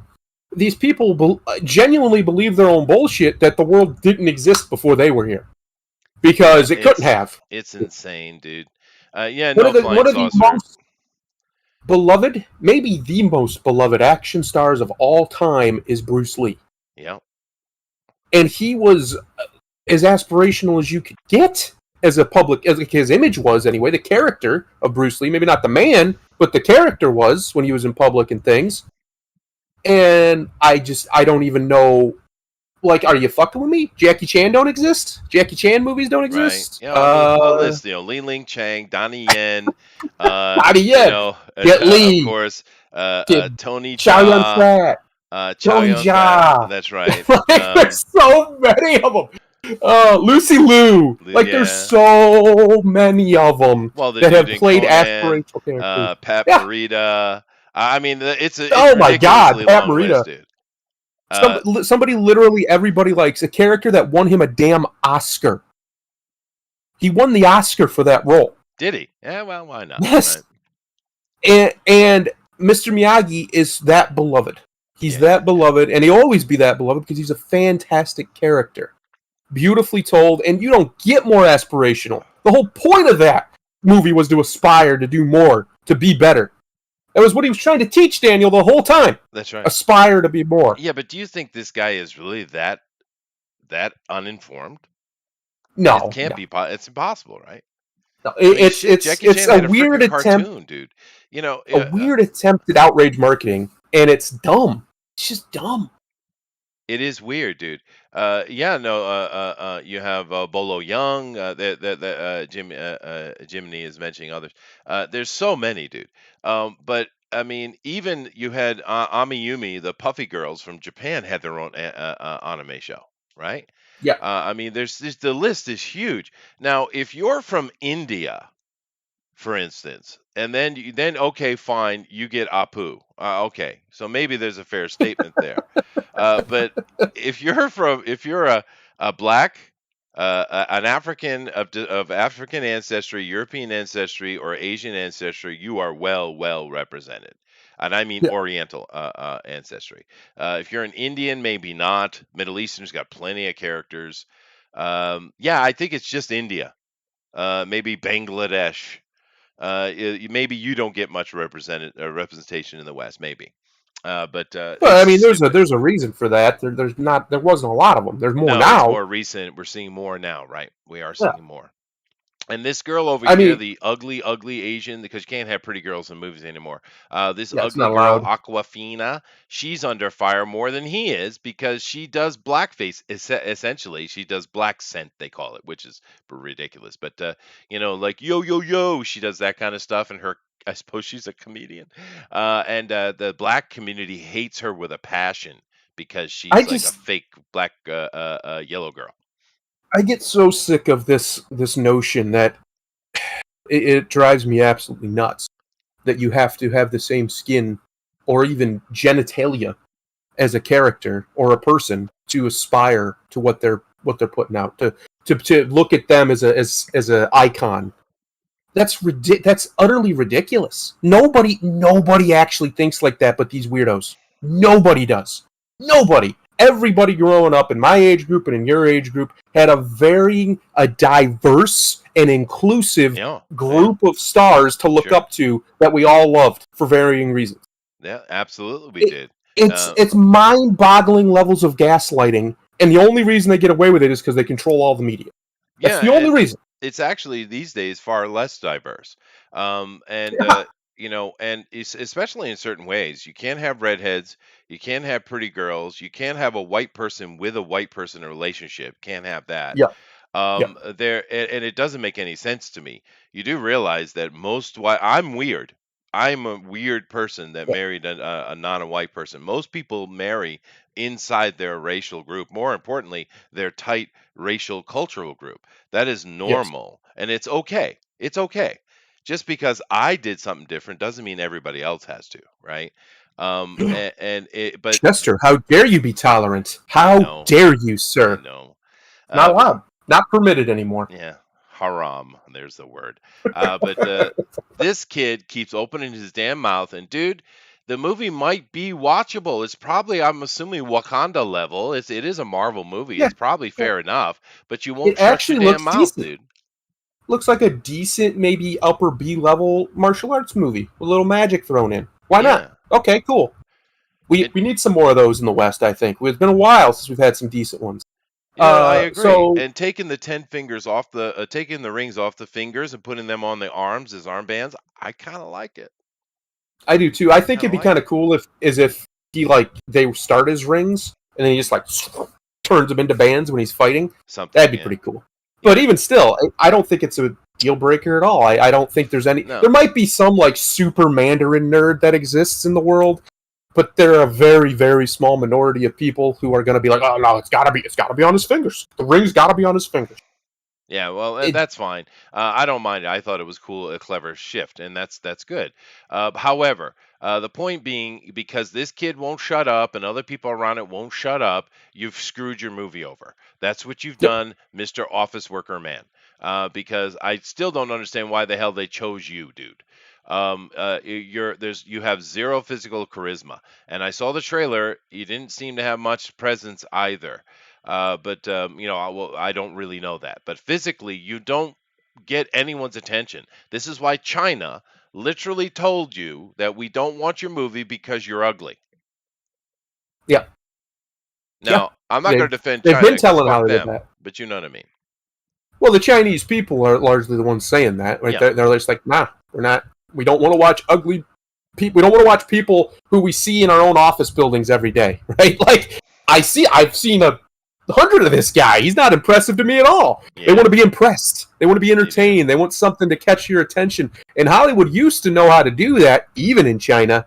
these people genuinely believe their own bullshit that the world didn't exist before they were here because it couldn't have. It's insane, dude. Yeah, One no of the flying saucer. most beloved, maybe the most beloved action stars of all time is Bruce Lee. Yeah. And he was as aspirational as you could get as a public, as his image was anyway. The character of Bruce Lee, maybe not the man, but the character was when he was in public and things. And I don't even know. Like, are you fucking with me? Jackie Chan don't exist? Jackie Chan movies don't exist? Right. Yeah, I mean, well, list, Li Ling Chang, Donnie Yen, Donnie Yen, Jet Li, of course, Tony Chow Yun Jia, Fat, Chow Tony Yun Jia. Fat. That's right. There's so many of them. Lucy Liu. There's so many of them that have played aspirational characters. Pat Morita. I mean, it's oh my God, Pat Morita. Dude. Somebody literally, everybody likes a character that won him a damn Oscar. He won the Oscar for that role. Did he? Yeah, well, why not? Yes. Right. And Mr. Miyagi is that beloved. He's that beloved, and he'll always be that beloved because he's a fantastic character. Beautifully told, and you don't get more aspirational. The whole point of that movie was to aspire to do more, to be better. That was what he was trying to teach Daniel the whole time. That's right. Aspire to be more. Yeah, but do you think this guy is really that uninformed? No, it can't be. It's impossible, right? No, it's a weird attempt, dude. A weird attempt at outrage marketing, and it's dumb. It's just dumb. It is weird, dude. You have Bolo Young. Jiminy is mentioning others. There's so many, dude. But I mean, even you had Amiyumi, the Puffy Girls from Japan, had their own anime show, right? Yeah. I mean, the list is huge. Now, if you're from India, for instance, and then okay, fine, you get Apu. Okay, so maybe there's a fair statement there. But if you're a black, an African of African ancestry, European ancestry, or Asian ancestry, you are well represented. And I mean Oriental ancestry. If you're an Indian, maybe not. Middle Eastern's got plenty of characters. I think it's just India. Maybe Bangladesh. Maybe you don't get much representation in the West. Maybe. But I mean, there's a reason for that. There wasn't a lot of them. There's more now. It's more recent. We're seeing more now, right? We are seeing more. And this girl over here, the ugly Asian, because you can't have pretty girls in movies anymore. This ugly girl, Aquafina, she's under fire more than he is because she does blackface. Essentially, she does black scent, they call it, which is ridiculous. But like yo, she does that kind of stuff, and I suppose she's a comedian. And the black community hates her with a passion because she's like a fake black yellow girl. I get so sick of this notion that it drives me absolutely nuts that you have to have the same skin or even genitalia as a character or a person to aspire to what they're putting out, to look at them as a icon. That's utterly ridiculous. Nobody actually thinks like that but these weirdos. Nobody does. Nobody. Everybody growing up in my age group and in your age group had a diverse and inclusive group of stars to look up to that we all loved for varying reasons. Yeah, absolutely we did. It's mind-boggling levels of gaslighting, and the only reason they get away with it is because they control all the media. That's the only reason. It's actually these days far less diverse. And especially in certain ways, you can't have redheads, you can't have pretty girls, you can't have a white person with a white person relationship. Can't have that. And it doesn't make any sense to me. You do realize that I'm weird. I'm a weird person that married a non-white person. Most people marry inside their racial group. More importantly, their tight racial cultural group. That is normal, and it's okay. It's okay. Just because I did something different doesn't mean everybody else has to, right? But Chester, how dare you be tolerant? How dare you, sir? No, not allowed, not permitted anymore. Yeah, haram. There's the word. But this kid keeps opening his damn mouth, and dude, the movie might be watchable. It's probably, I'm assuming, Wakanda level. It is a Marvel movie. Yeah, It's probably yeah. fair enough, but you won't It shut your actually damn looks mouth, decent. dude. Looks like a decent, maybe upper B level martial arts movie with a little magic thrown in. Why not? Yeah. Okay, cool. We It, need some more of those in the West. I think it's been a while since we've had some decent ones. I agree. So And taking the 10 fingers off taking the rings off the fingers and putting them on the arms as armbands, I kind of like it. I do too. I think Kinda it'd be like kind of it. cool if he they start as rings and then he just turns them into bands when he's fighting. Something, That'd be yeah. pretty cool. But Yeah. even still, I don't think it's a deal breaker at all. I don't think there's any. No. There might be some super Mandarin nerd that exists in the world, but they're a very, very small minority of people who are going to be like, oh no, it's got to be on his fingers. The ring's got to be on his fingers. Yeah, well, It, that's fine. I don't mind it. I thought it was cool, a clever shift, and that's good. However, the point being, because this kid won't shut up, and other people around it won't shut up, you've screwed your movie over. That's what you've yep. done, Mr. Office Worker Man. Because I still don't understand why the hell they chose you, dude. You have zero physical charisma, and I saw the trailer. You didn't seem to have much presence either. But I don't really know that. But physically, you don't get anyone's attention. This is why China literally told you that we don't want your movie because you're ugly. Yeah. Now, I'm not going to defend They've China been because telling how fuck they did them, that. but you know what I mean. Well, the Chinese people are largely the ones saying that. Right? Yeah. They're just like, nah, we're not. We don't want to watch ugly people. We don't want to watch people who we see in our own office buildings every day, right? Like, I've seen 100 of this guy. He's not impressive to me at all. Yeah. They want to be impressed. They want to be entertained. They want something to catch your attention. And Hollywood used to know how to do that, even in China.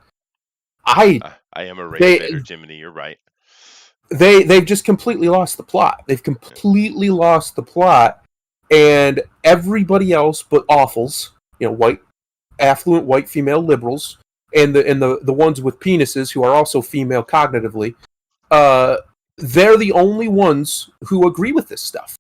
I am a race baiter, Jiminy. You're right. They've just completely lost the plot. They've completely lost the plot. And everybody else but awfuls, affluent white female liberals, and the ones with penises who are also female cognitively, they're the only ones who agree with this stuff.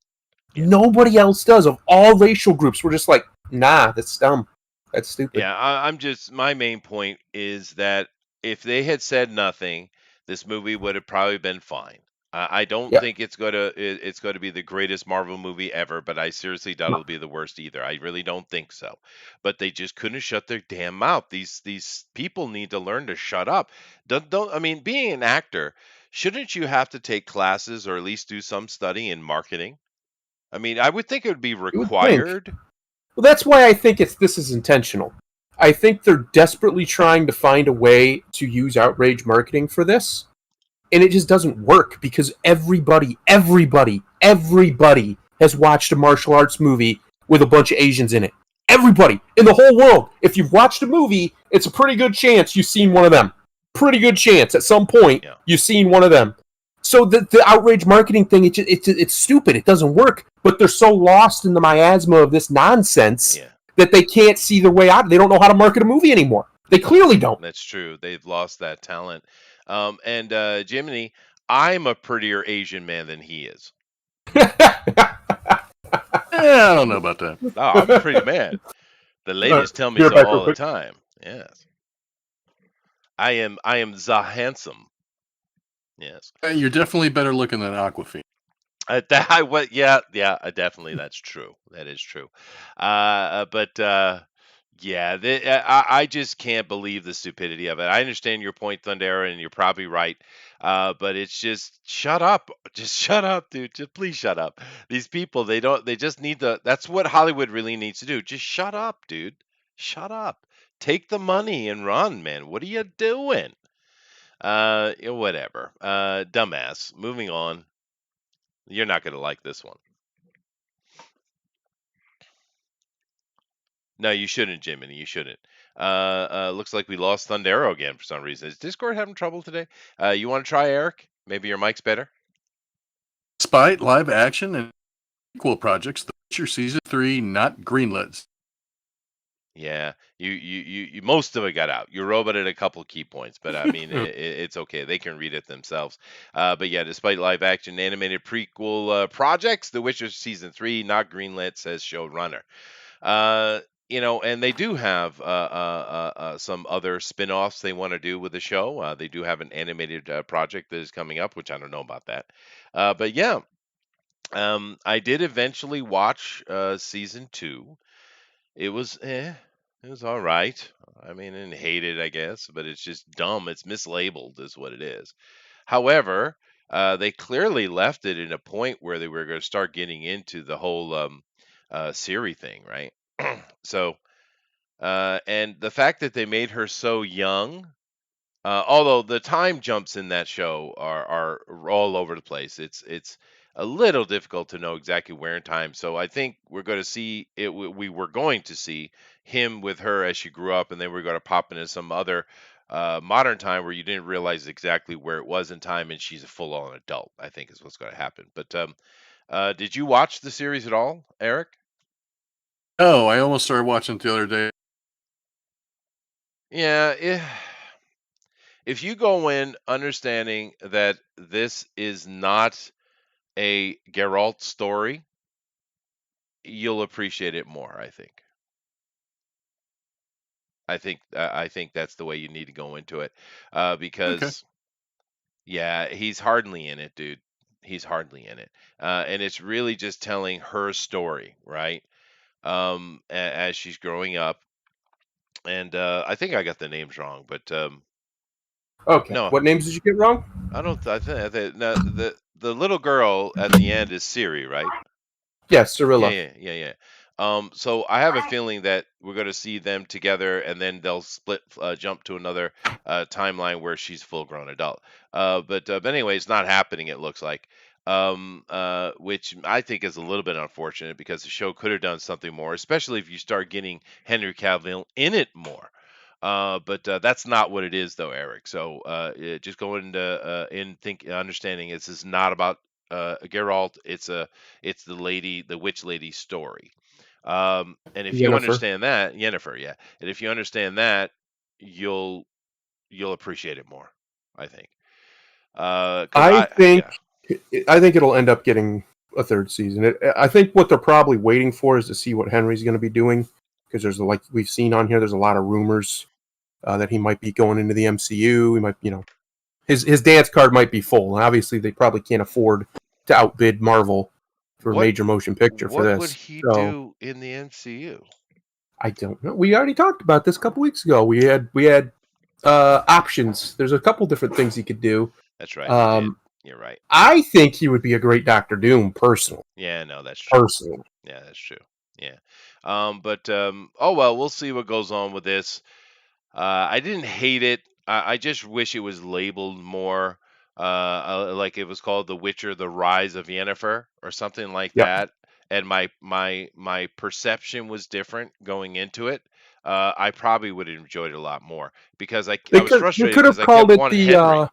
Yeah. Nobody else does. Of all racial groups, we're just like, nah, that's dumb. That's stupid. Yeah, my main point is that if they had said nothing, this movie would have probably been fine. I don't think it's going to be the greatest Marvel movie ever, but I seriously doubt it'll be the worst either. I really don't think so. But they just couldn't shut their damn mouth. These people need to learn to shut up. I mean, being an actor, shouldn't you have to take classes or at least do some study in marketing? I mean, I would think it would be required. Well, that's why I think this is intentional. I think they're desperately trying to find a way to use outrage marketing for this. And it just doesn't work because everybody has watched a martial arts movie with a bunch of Asians in it. Everybody in the whole world. If you've watched a movie, it's a pretty good chance you've seen one of them. Pretty good chance at some point you've seen one of them. So the outrage marketing thing, it's stupid. It doesn't work. But they're so lost in the miasma of this nonsense that they can't see their way out. They don't know how to market a movie anymore. They clearly don't. That's true. They've lost that talent. And Jiminy, I'm a prettier Asian man than he is. I don't know about that. Oh, I'm a pretty man. The ladies tell me so all the time. Yes. I am the handsome. Yes. You're definitely better looking than Aquafina. Definitely that's true. That is true. I just can't believe the stupidity of it. I understand your point, Thundera, and you're probably right. But it's just shut up. Just shut up, dude. Just please shut up. These people, they just need that's what Hollywood really needs to do. Just shut up, dude. Shut up. Take the money and run, man. What are you doing? Whatever. Dumbass. Moving on. You're not going to like this one. No, you shouldn't, Jiminy. You shouldn't. Looks like we lost Thundero again for some reason. Is Discord having trouble today? You want to try, Eric? Maybe your mic's better? Despite live action and sequel projects, The Witcher Season 3 not greenlit. Yeah, you most of it got out. You roboted a couple key points, but I mean, it's okay. They can read it themselves. But yeah, despite live action animated prequel projects, The Witcher season 3 not greenlit, says showrunner. Uh, and they do have some other spin-offs they want to do with the show. They do have an animated project that is coming up, which I don't know about that. But yeah, I did eventually watch season 2. It was it was all right. I mean, I didn't hate it, I guess, but it's just dumb. It's mislabeled, is what it is. However, they clearly left it in a point where they were going to start getting into the whole Siri thing, right? So, and the fact that they made her so young, although the time jumps in that show are all over the place. It's a little difficult to know exactly where in time. So I think we're going to see it. We were going to see him with her as she grew up, and then we're going to pop into some other modern time where you didn't realize exactly where it was in time, and she's a full-on adult. I think is what's going to happen. But did you watch the series at all, Eric? Oh, I almost started watching it the other day. Yeah. If you go in understanding that this is not a Geralt story, you'll appreciate it more, I think. I think that's the way you need to go into it, Okay. because yeah, he's hardly in it, dude. He's hardly in it, and it's really just telling her story, right? As she's growing up, and I think I got the names wrong, but Okay. no, What names did you get wrong? I don't. I think no, the little girl at the end is Siri, right? Yes, Yeah, Cirilla. yeah. So I have a feeling that we're going to see them together, and then they'll split, jump to another timeline where she's a full-grown adult. But anyway, it's not happening. It looks like, which I think is a little bit unfortunate because the show could have done something more, especially if you start getting Henry Cavill in it more. But that's not what it is, though, Eric. So just go into understanding this is not about Geralt. It's the witch lady story. And if you Yennefer. understand that, Yennefer, yeah, and if you understand that, you'll appreciate it more. I think. Because I think yeah, I think it'll end up getting a third season. I think what they're probably waiting for is to see what Henry's going to be doing because there's like we've seen on here. There's a lot of rumors that he might be going into the MCU. He might, his dance card might be full. And obviously, they probably can't afford to outbid Marvel for a what major motion picture for what would this. he So do in the MCU? I don't know. We already talked about this a couple weeks ago. We had options. There's a couple different things he could do. That's right, we did. Um, You're right. I think he would be a great Doctor Doom, personally. Yeah, no, that's true. Personally, Yeah, that's true. Yeah. But oh well, we'll see what goes on with this. I didn't hate it. I just wish it was labeled more, like it was called The Witcher: The Rise of Yennefer or something like yep. that. And my perception was different going into it. I probably would have enjoyed it a lot more because I was They frustrated could because have I called kept it wanting Henry.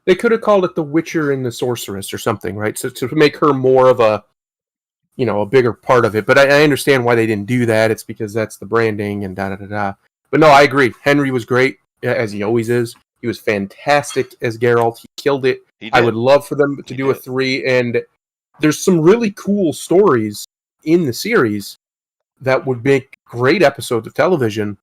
they could have called it the Witcher and the Sorceress or something, right? So to make her more of a bigger part of it. But I understand why they didn't do that. It's because that's the branding and da da da da. But no, I agree. Henry was great as he always is. He was fantastic as Geralt. He killed it. He I did. would love for them to He do a did. 3. And there's some really cool stories in the series that would make great episodes of television,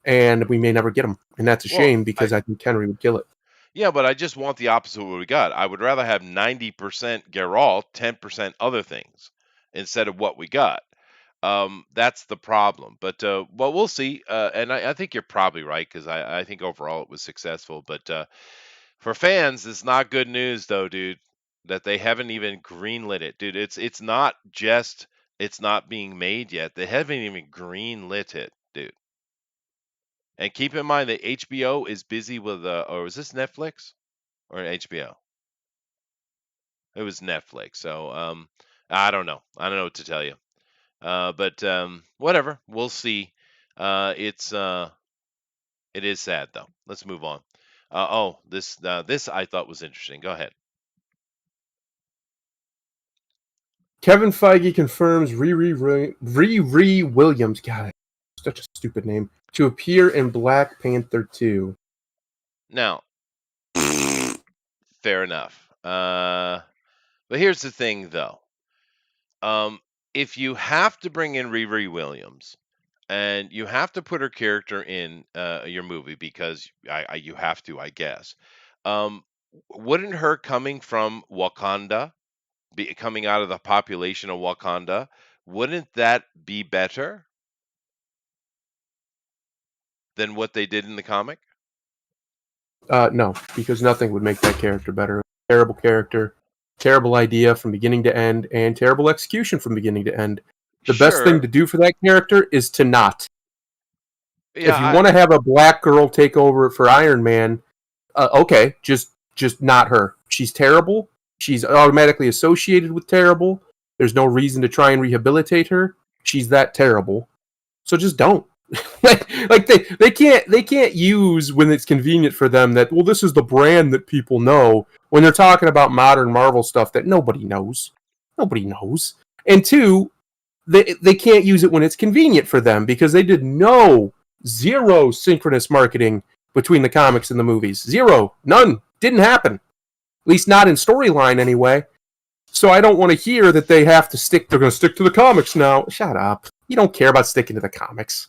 and we may never get them. And that's a Well, shame because I think Henry would kill it. yeah, but I just want the opposite of what we got. I would rather have 90% Geralt, 10% other things instead of what we got. That's the problem. But well, we'll see. And I think you're probably right because I think overall it was successful. But for fans, it's not good news though, dude. That they haven't even greenlit it, dude. It's not just it's not being made yet. They haven't even greenlit it, dude. And keep in mind that HBO is busy with or is this Netflix or HBO? It was Netflix. So I don't know. I don't know what to tell you. But whatever. We'll see. It is sad though. Let's move on. This I thought was interesting. Go ahead. Kevin Feige confirms Riri Williams. God, such a stupid name, to appear in Black Panther 2. Now, fair enough. But here's the thing, though. If you have to bring in Riri Williams and you have to put her character in your movie because you have to, I guess. Wouldn't her coming from Wakanda, coming out of the population of Wakanda, wouldn't that be better than what they did in the comic? No, because nothing would make that character better. Terrible character, terrible idea from beginning to end, and terrible execution from beginning to end. The best thing Sure. to do for that character is to not. Yeah, If you want to have a black girl take over for Iron Man, okay, just not her. She's terrible. She's automatically associated with terrible. There's no reason to try and rehabilitate her. She's that terrible. So just don't. like they can't use when it's convenient for them that, well, this is the brand that people know, when they're talking about modern Marvel stuff that nobody knows. Nobody knows. And two, they can't use it when it's convenient for them because they did zero synchronous marketing between the comics and the movies. Zero. None. Didn't happen. At least not in storyline anyway. So I don't want to hear that they're going to stick to the comics now. Shut up. You don't care about sticking to the comics.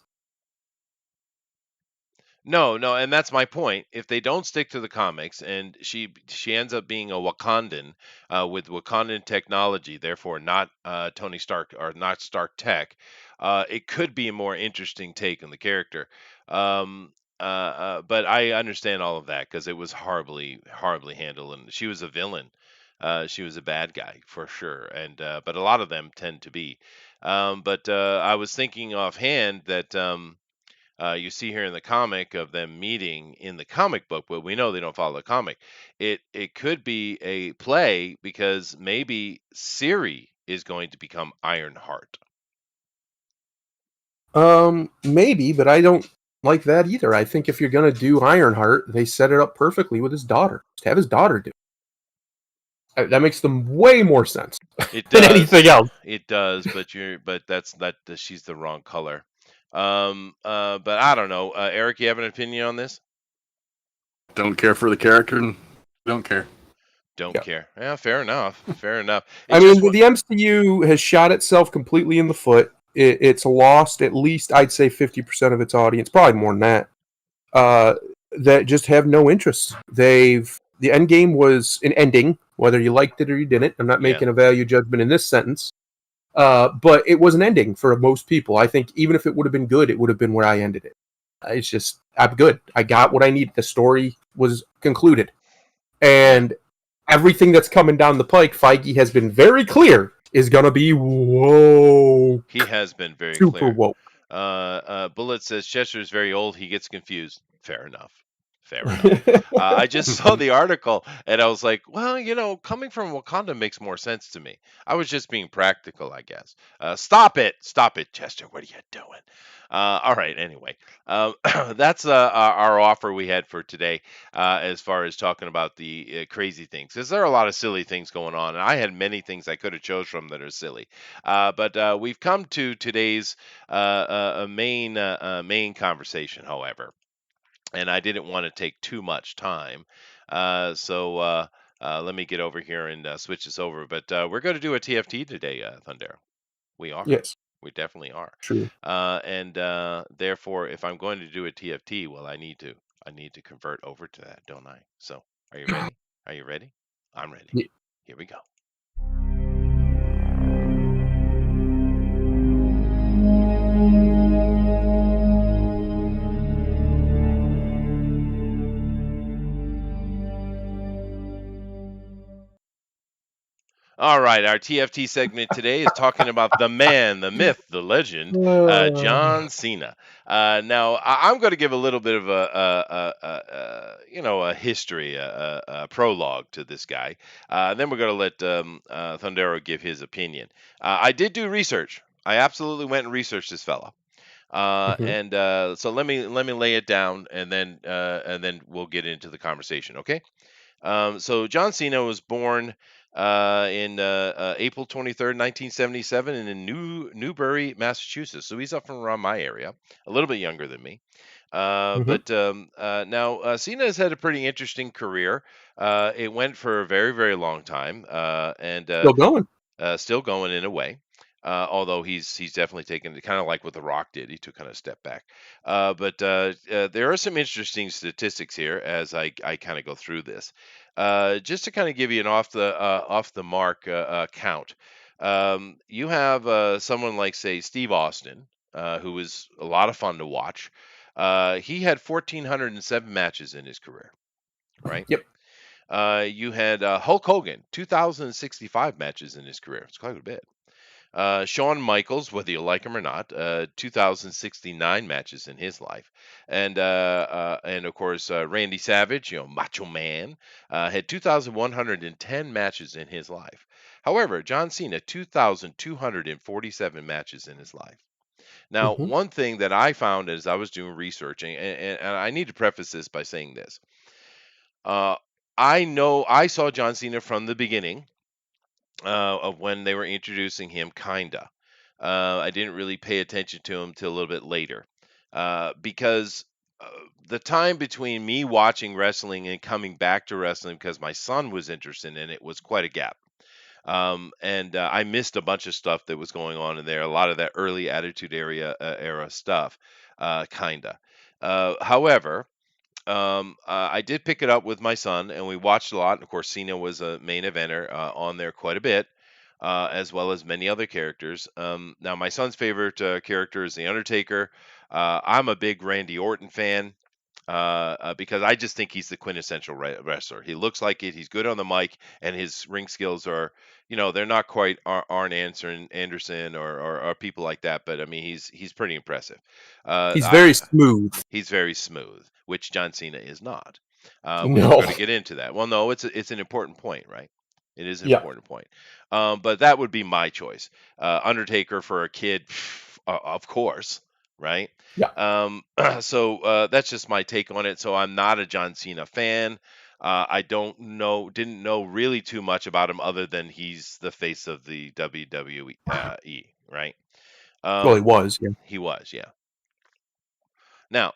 No, and that's my point. If they don't stick to the comics, and she ends up being a Wakandan with Wakandan technology, therefore not Tony Stark or not Stark Tech, it could be a more interesting take on the character. But I understand all of that because it was horribly handled, and she was a villain. She was a bad guy for sure, and but a lot of them tend to be. But I was thinking offhand that. You see here in the comic of them meeting in the comic book, but we know they don't follow the comic. It could be a play because maybe Siri is going to become Ironheart. Maybe, but I don't like that either. I think if you're gonna do Ironheart, they set it up perfectly with his daughter. Just have his daughter do it. That makes them way more sense than anything else. It does, but she's the wrong color. But I don't know. Eric, you have an opinion on this? Don't care for the character and don't care. Don't care. Yeah, fair enough. Fair enough. I mean, the MCU has shot itself completely in the foot. It's lost at least, I'd say, 50% of its audience, probably more than that, that just have no interest. The end game was an ending, whether you liked it or you didn't. I'm not making a value judgment in this sentence. But it was an ending for most people. I think even if it would have been good, it would have been where I ended it. It's just, I'm good. I got what I needed. The story was concluded. And everything that's coming down the pike, Feige has been very clear, is going to be woke. He has been very super clear. woke. Bullet says Chester's very old. He gets confused. Fair enough. Fair enough. I just saw the article and I was like, well, coming from Wakanda makes more sense to me. I was just being practical, I guess. Stop it, Chester. What are you doing? All right. Anyway, that's our offer we had for today as far as talking about the crazy things. Because there are a lot of silly things going on, and I had many things I could have chose from that are silly. But we've come to today's main conversation, however. And I didn't want to take too much time. So let me get over here and switch this over. But we're going to do a TFT today, Thundero. We are. Yes. We definitely are. True. And therefore, if I'm going to do a TFT, well, I need to convert over to that, don't I? So are you ready? Are you ready? I'm ready. Yeah. Here we go. All right, our TFT segment today is talking about the man, the myth, the legend, John Cena. Now, I'm going to give a little bit of a history, a prologue to this guy. Then we're going to let Thundero give his opinion. I did do research. I absolutely went and researched this fella. And so let me lay it down, and then we'll get into the conversation. Okay. So John Cena was born in April 23rd, 1977, in Newbury, Massachusetts. So he's up from around my area, a little bit younger than me. Hmm. Now Cena has had a pretty interesting career. It went for a very, very long time, and Still going. still going in a way. Although he's definitely taken kind of like what The Rock did, he took kind of a step back. There are some interesting statistics here as I kind of go through this, just to kind of give you an off the mark count. You have someone like say Steve Austin, who was a lot of fun to watch. He had 1,407 matches in his career, right? Yep. You had Hulk Hogan, 2,065 matches in his career. It's quite a bit. Shawn Michaels, whether you like him or not, 2,069 matches in his life, and of course Randy Savage, Macho Man, had 2,110 matches in his life. However, John Cena, 2,247 matches in his life. Now, Hmm. one thing that I found as I was doing researching, and I need to preface this by saying this. Uh, I know I saw John Cena from the beginning of when they were introducing him, kinda. I didn't really pay attention to him till a little bit later, because uh, the time between me watching wrestling and coming back to wrestling because my son was interested in it was quite a gap. I missed a bunch of stuff that was going on in there. A lot of that early Attitude era stuff, kinda. However, I did pick it up with my son, and we watched a lot. Of course, Cena was a main eventer on there quite a bit, as well as many other characters. Now, my son's favorite character is The Undertaker. I'm a big Randy Orton fan because I just think he's the quintessential wrestler. He looks like it. He's good on the mic, and his ring skills are, they're not quite Arn Anderson or people like that, but I mean, he's pretty impressive. Uh, He's I very smooth. He's very smooth, which John Cena is not, which we're No. going to get into that. Well, no, it's an important point, right? It is an Yeah. important point. But that would be my choice. Undertaker for a kid, of course, right? Yeah. That's just my take on it. So I'm not a John Cena fan. Didn't know really too much about him other than he's the face of the WWE, right? Well, he Um, was. Yeah. he was, yeah. Now,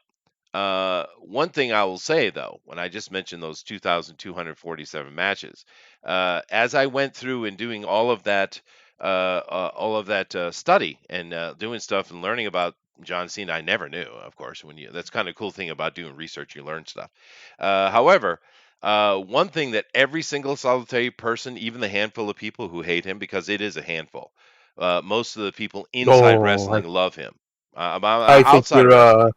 one thing I will say though, when I just mentioned those 2,247 matches, as I went through and doing all of that study and doing stuff and learning about John Cena, I never knew, of course. That's kind of cool thing about doing research, you learn stuff. However, one thing that every single solitary person, even the handful of people who hate him, because it is a handful, most of the people inside Oh, wrestling love him. I think Outside of wrestling,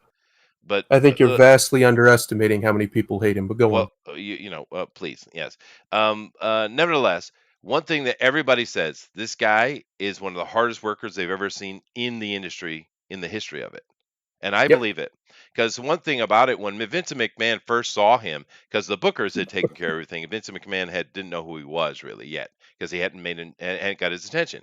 but I think you're vastly underestimating how many people hate him. But go well, on. please, yes. Nevertheless, one thing that everybody says, this guy is one of the hardest workers they've ever seen in the industry in the history of it. And I Yep. believe it. Because one thing about it, when Vincent McMahon first saw him, because the Bookers had taken care of everything, Vincent McMahon didn't know who he was really yet, because he hadn't got his attention.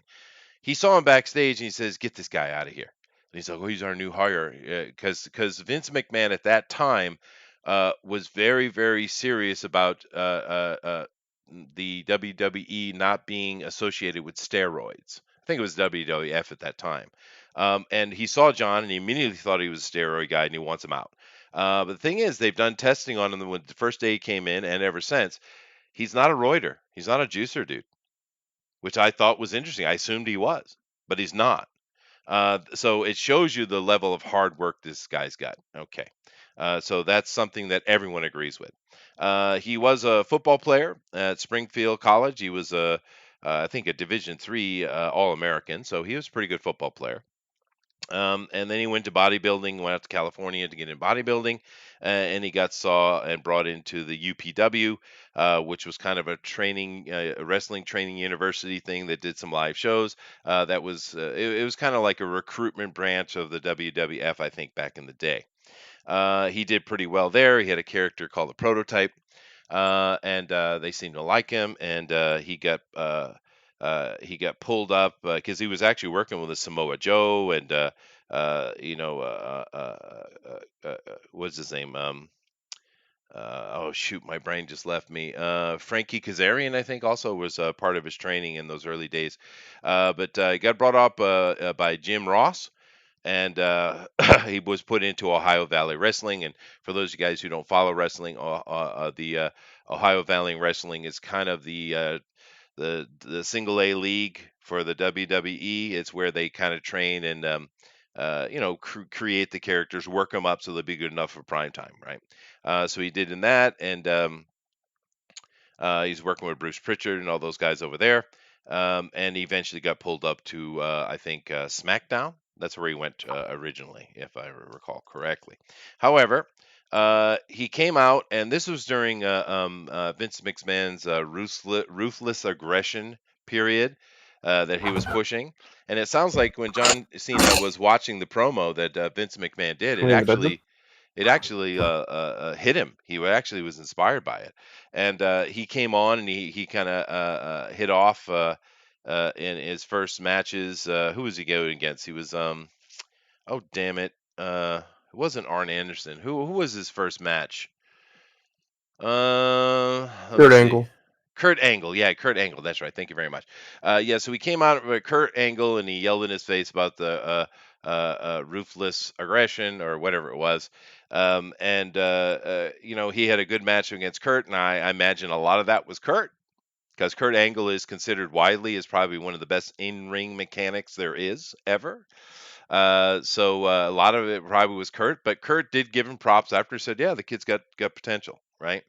He saw him backstage and he says, "Get this guy out of here." And he's like, "Oh, he's our new hire," because Vince McMahon at that time was very, very serious about the WWE not being associated with steroids. I think it was WWF at that time. And he saw John and he immediately thought he was a steroid guy and he wants him out. But the thing is, they've done testing on him when the first day he came in and ever since. He's not a roider. He's not a juicer, dude, which I thought was interesting. I assumed he was, but he's not. So it shows you the level of hard work this guy's got. Okay. So that's something that everyone agrees with. He was a football player at Springfield College. He was I think a Division III All American. So he was a pretty good football player. And then he went to bodybuilding, went out to California to get in bodybuilding, and he got saw and brought into the UPW, which was kind of a wrestling training university thing that did some live shows. It was kind of like a recruitment branch of the WWF, I think, back in the day. He did pretty well there. He had a character called the Prototype, and they seemed to like him, and he got pulled up because he was actually working with a Samoa Joe and what's his name? Oh shoot, my brain just left me. Frankie Kazarian, I think, also was part of his training in those early days. But he got brought up by Jim Ross, and he was put into Ohio Valley Wrestling. And for those of you guys who don't follow wrestling, the Ohio Valley Wrestling is kind of the single A league for the WWE. It's where they kind of train and create the characters, work them up so they'll be good enough for prime time, right? So he did in that, and he's working with Bruce Pritchard and all those guys over there. And he eventually got pulled up to, I think, SmackDown. That's where he went originally, if I recall correctly. However, he came out, and this was during Vince McMahon's ruthless aggression period that he was pushing. And it sounds like when John Cena was watching the promo that Vince McMahon did, it actually hit him. He actually was inspired by it, and he came on and he kind of hit off in his first matches. Who was he going against? He was oh damn it, it wasn't Arn Anderson. Who was his first match? Let me Kurt see. Angle. Kurt Angle, yeah, Kurt Angle. That's right. Thank you very much. Yeah, so he came out with Kurt Angle and he yelled in his face about the ruthless aggression or whatever it was. He had a good match against Kurt, and I imagine a lot of that was Kurt because Kurt Angle is considered widely as probably one of the best in-ring mechanics there is ever. So a lot of it probably was Kurt, but Kurt did give him props after he said, "Yeah, the kid's got potential," right?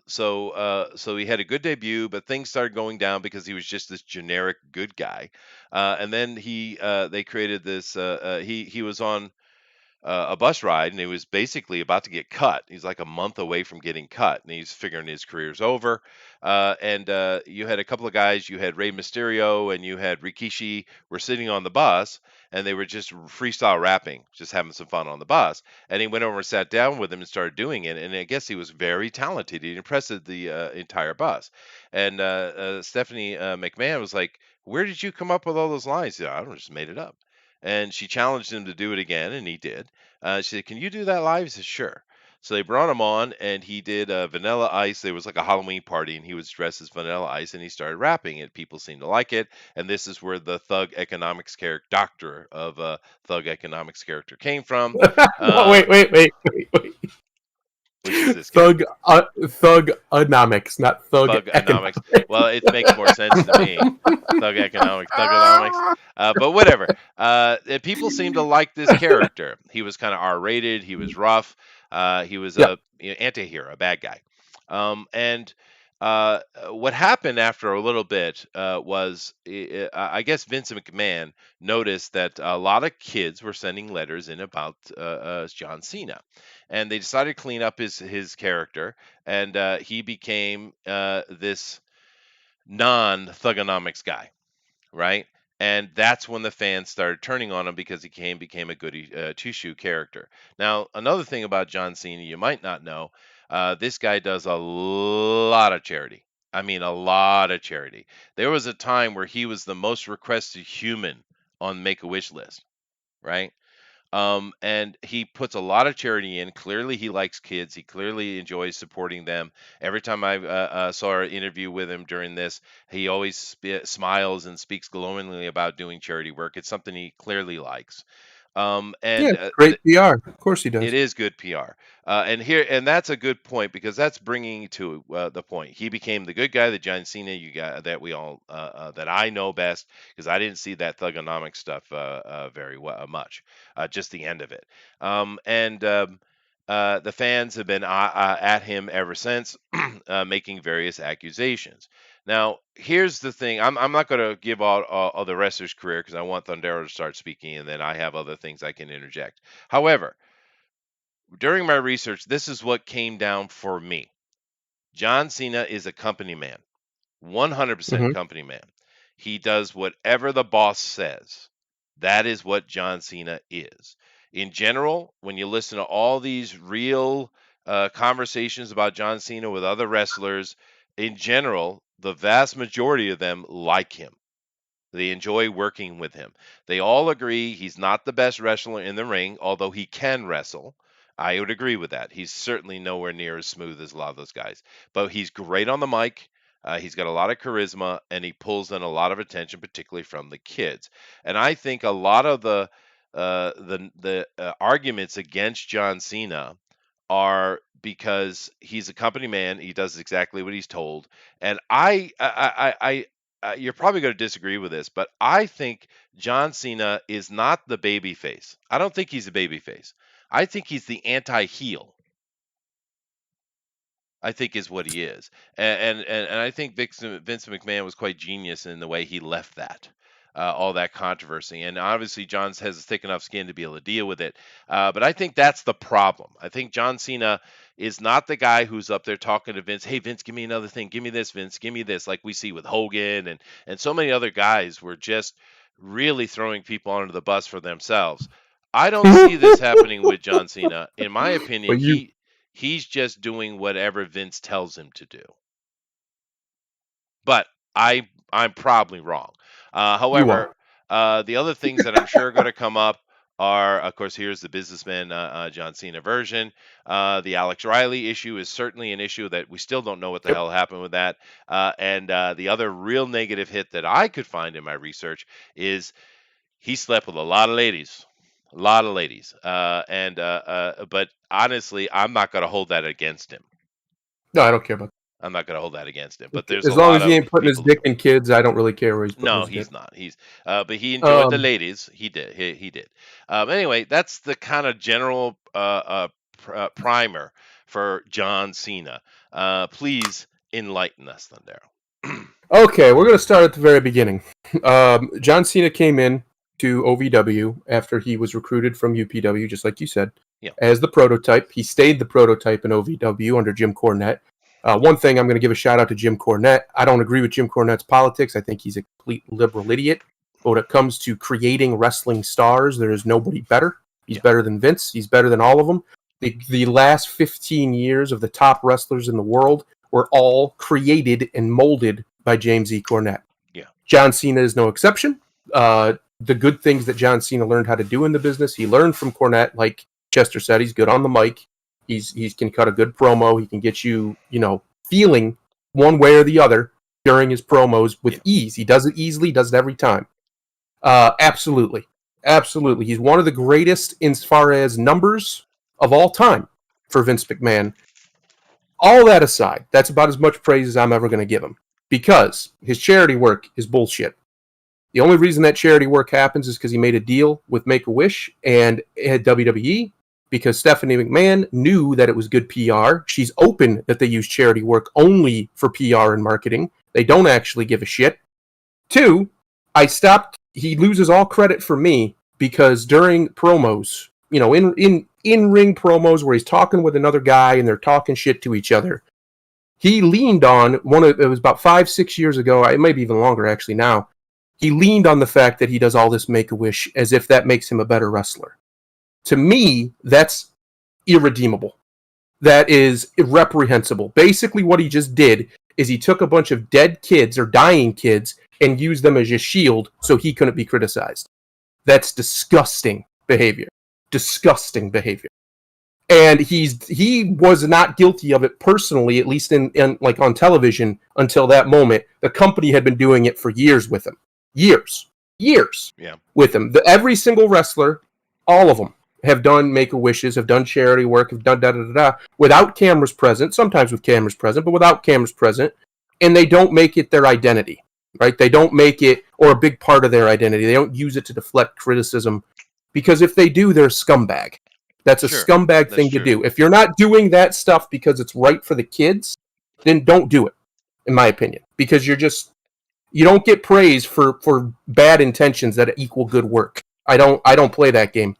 So he had a good debut, but things started going down because he was just this generic good guy. And then they created this. He was on a bus ride, and he was basically about to get cut. He's like a month away from getting cut, and he's figuring his career's over. And you had a couple of guys. You had Rey Mysterio and you had Rikishi were sitting on the bus, and they were just freestyle rapping, just having some fun on the bus. And he went over and sat down with him and started doing it. And I guess he was very talented. He impressed the entire bus. And Stephanie McMahon was like, "Where did you come up with all those lines?" He said, "I don't know, just made it up." And she challenged him to do it again, and he did. She said, "Can you do that live?" He said, "Sure." So they brought him on, and he did Vanilla Ice. There was like a Halloween party, and he was dressed as Vanilla Ice, and he started rapping it. People seemed to like it, and this is where the Thug Economics character, doctor of Thug Economics character, came from. Wait. Which is this character? Thugonomics, not Thug Thugonomics. Well, it makes more sense to me. Thug Economics, Thugonomics. But whatever. People seem to like this character. He was kind of R-rated. He was rough. He was a anti-hero, a bad guy. And what happened after a little bit was, I guess Vince McMahon noticed that a lot of kids were sending letters in about John Cena, and they decided to clean up his character, and he became this non-thugonomics guy, right? And that's when the fans started turning on him because he became a goody two-shoe character. Now, another thing about John Cena you might not know, this guy does a lot of charity. I mean, a lot of charity. There was a time where he was the most requested human on Make-A-Wish list, right? And he puts a lot of charity in. Clearly, he likes kids. He clearly enjoys supporting them. Every time I saw an interview with him during this, he always smiles and speaks glowingly about doing charity work. It's something he clearly likes. Great PR. Of course he does. It is good PR. And that's a good point because that's bringing to the point. He became the good guy, the John Cena you got that we all that I know best because I didn't see that Thugonomics stuff very much, just the end of it. The fans have been at him ever since, making various accusations. Now, here's the thing. I'm not going to give all the wrestler's career because I want Thundero to start speaking, and then I have other things I can interject. However, during my research, this is what came down for me. John Cena is a company man, 100% company man. He does whatever the boss says. That is what John Cena is. In general, when you listen to all these real conversations about John Cena with other wrestlers, in general, the vast majority of them like him. They enjoy working with him. They all agree he's not the best wrestler in the ring, although he can wrestle. I would agree with that. He's certainly nowhere near as smooth as a lot of those guys, but he's great on the mic. He's got a lot of charisma, and he pulls in a lot of attention, particularly from the kids. And I think a lot of the arguments against John Cena are because he's a company man. He does exactly what he's told. And you're probably going to disagree with this, but I think John Cena is not the baby face. I don't think he's a baby face. I think he's the anti-heel. I think is what he is, and I think Vince McMahon was quite genius in the way he left that. All that controversy, and obviously John has thick enough skin to be able to deal with it. But I think that's the problem. I think John Cena is not the guy who's up there talking to Vince. Hey Vince, give me another thing. Give me this, Vince. Give me this. Like we see with Hogan and so many other guys were just really throwing people under the bus for themselves. I don't see this happening with John Cena. In my opinion, But you, he's just doing whatever Vince tells him to do. But I'm probably wrong. you are. However, the other things that I'm sure are going to come up are, of course, here's the businessman John Cena version. The Alex Riley issue is certainly an issue that we still don't know what the Yep. hell happened with that. And the other real negative hit that I could find in my research is he slept with a lot of ladies. A lot of ladies. But honestly, I'm not going to hold that against him. No, I don't care about I'm not going to hold that against him. But that. there's As a long lot as he of ain't putting his people. dick in kids, I don't really care where he's putting No, his he's dick. not. But he enjoyed the Um, ladies. He did. He did. Anyway, that's the kind of general primer for John Cena. Please enlighten us, Thundero. okay, we're gonna start at the very beginning. John Cena came in to OVW after he was recruited from UPW, just like you said, Yeah. as the prototype. He stayed the prototype in OVW under Jim Cornette. One thing I'm going to give a shout out to Jim Cornette. I don't agree with Jim Cornette's politics. I think he's a complete liberal idiot. But when it comes to creating wrestling stars, there is nobody better. He's Yeah. better than Vince. He's better than all of them. The last 15 years of the top wrestlers in the world were all created and molded by James E. Cornette. Yeah. John Cena is no exception. The good things that John Cena learned how to do in the business, he learned from Cornette. Like Chester said, he's good on the mic. He can cut a good promo. He can get you, feeling one way or the other during his promos with ease. He does it easily, does it every time. Absolutely. Absolutely. He's one of the greatest as far as numbers of all time for Vince McMahon. All that aside, that's about as much praise as I'm ever going to give him because his charity work is bullshit. The only reason that charity work happens is because he made a deal with Make-A-Wish and at WWE because Stephanie McMahon knew that it was good PR. She's open that they use charity work only for PR and marketing. They don't actually give a shit. 2, he loses all credit for me because during promos, in-ring promos where he's talking with another guy and they're talking shit to each other, he leaned on it was about 5-6 years ago, it might be even longer actually now, he leaned on the fact that he does all this Make-A-Wish as if that makes him a better wrestler. To me, that's irredeemable. That is irreprehensible. Basically, what he just did is he took a bunch of dead kids or dying kids and used them as a shield so he couldn't be criticized. That's disgusting behavior. Disgusting behavior. And he was not guilty of it personally, at least in like on television until that moment. The company had been doing it for years with him. Years Yeah. with him. Every single wrestler, all of them, have done Make-A-Wishes, have done charity work, have done da-da-da-da, without cameras present, sometimes with cameras present, but without cameras present, and they don't make it their identity, right? They don't make it, or a big part of their identity. They don't use it to deflect criticism, because if they do, they're a scumbag. That's a Sure, scumbag that's thing to true. do. If you're not doing that stuff because it's right for the kids, then don't do it, in my opinion, because you don't get praise for bad intentions that equal good work. I don't play that game.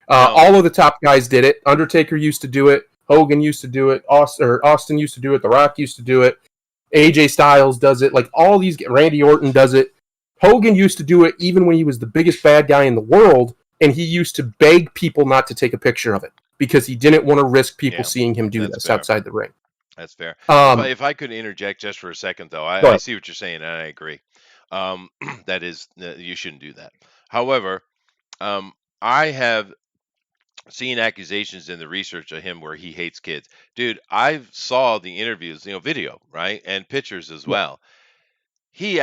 No. All of the top guys did it. Undertaker used to do it. Hogan used to do it. Austin used to do it. The Rock used to do it. AJ Styles does it. Like all these, Randy Orton does it. Hogan used to do it even when he was the biggest bad guy in the world, and he used to beg people not to take a picture of it because he didn't want to risk people seeing him do that's this fair. outside the ring. That's fair. Um, If I could interject just for a second, though, Go I ahead. see what you're saying, and I agree. That is, you shouldn't do that. However, I have seeing accusations in the research of him where he hates kids. Dude, I saw the interviews, video, right? And pictures as Yeah. well. He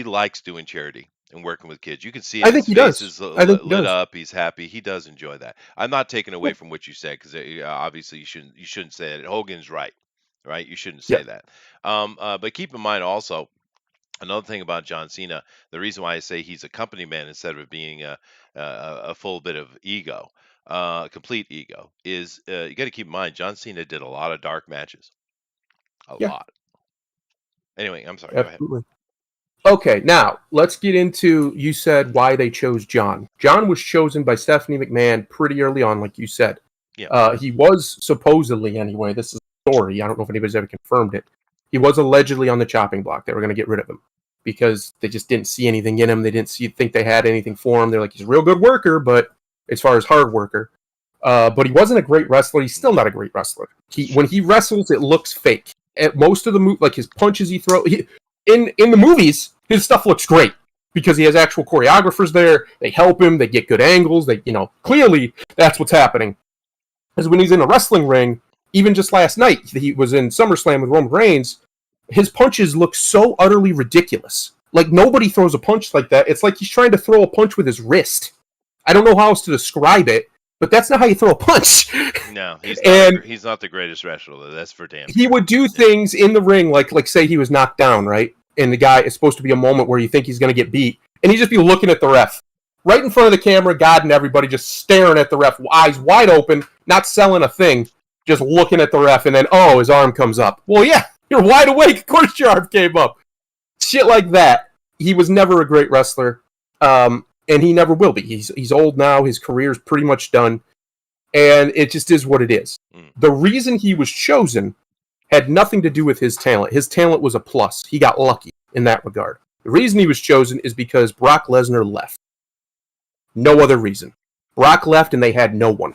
likes doing charity and working with kids. You can see I it. think His he face does. is I think he lit does. up. He's happy. He does enjoy that. I'm not taking away Yeah. from what you said because obviously you shouldn't say that. Hogan's right, right? You shouldn't Yeah. say that. But keep in mind also another thing about John Cena. The reason why I say he's a company man instead of being a full bit of ego, complete ego, is you got to keep in mind John Cena did a lot of dark matches, a Yeah. lot. Anyway, I'm sorry. Go ahead. Absolutely. Okay, now let's get into, you said why they chose John. John was chosen by Stephanie McMahon pretty early on, like you said. Yeah. He was supposedly, anyway, this is a story. I don't know if anybody's ever confirmed it. He was allegedly on the chopping block. They were going to get rid of him because they just didn't see anything in him. They didn't think they had anything for him. They're like, he's a real good worker, but as far as hard worker. But he wasn't a great wrestler. He's still not a great wrestler. When he wrestles, it looks fake. At most of the like his punches he throws, in the movies, his stuff looks great because he has actual choreographers there. They help him. They get good angles. They, clearly that's what's happening. Because when he's in a wrestling ring, even just last night, he was in SummerSlam with Roman Reigns. His punches look so utterly ridiculous. Like nobody throws a punch like that. It's like he's trying to throw a punch with his wrist. I don't know how else to describe it, but that's not how you throw a punch. No, And he's not the greatest wrestler, though. That's for damn he sure. would do things in the ring, like say he was knocked down, right? And the guy is supposed to be a moment where you think he's going to get beat, and he'd just be looking at the ref, right in front of the camera, God and everybody, just staring at the ref, eyes wide open, not selling a thing, just looking at the ref, and then his arm comes up. Well, yeah, you're wide awake. Of course, your arm came up. Shit like that. He was never a great wrestler, and he never will be. He's old now. His career's pretty much done. And it just is what it is. The reason he was chosen had nothing to do with his talent. His talent was a plus. He got lucky in that regard. The reason he was chosen is because Brock Lesnar left. No other reason. Brock left and they had no one.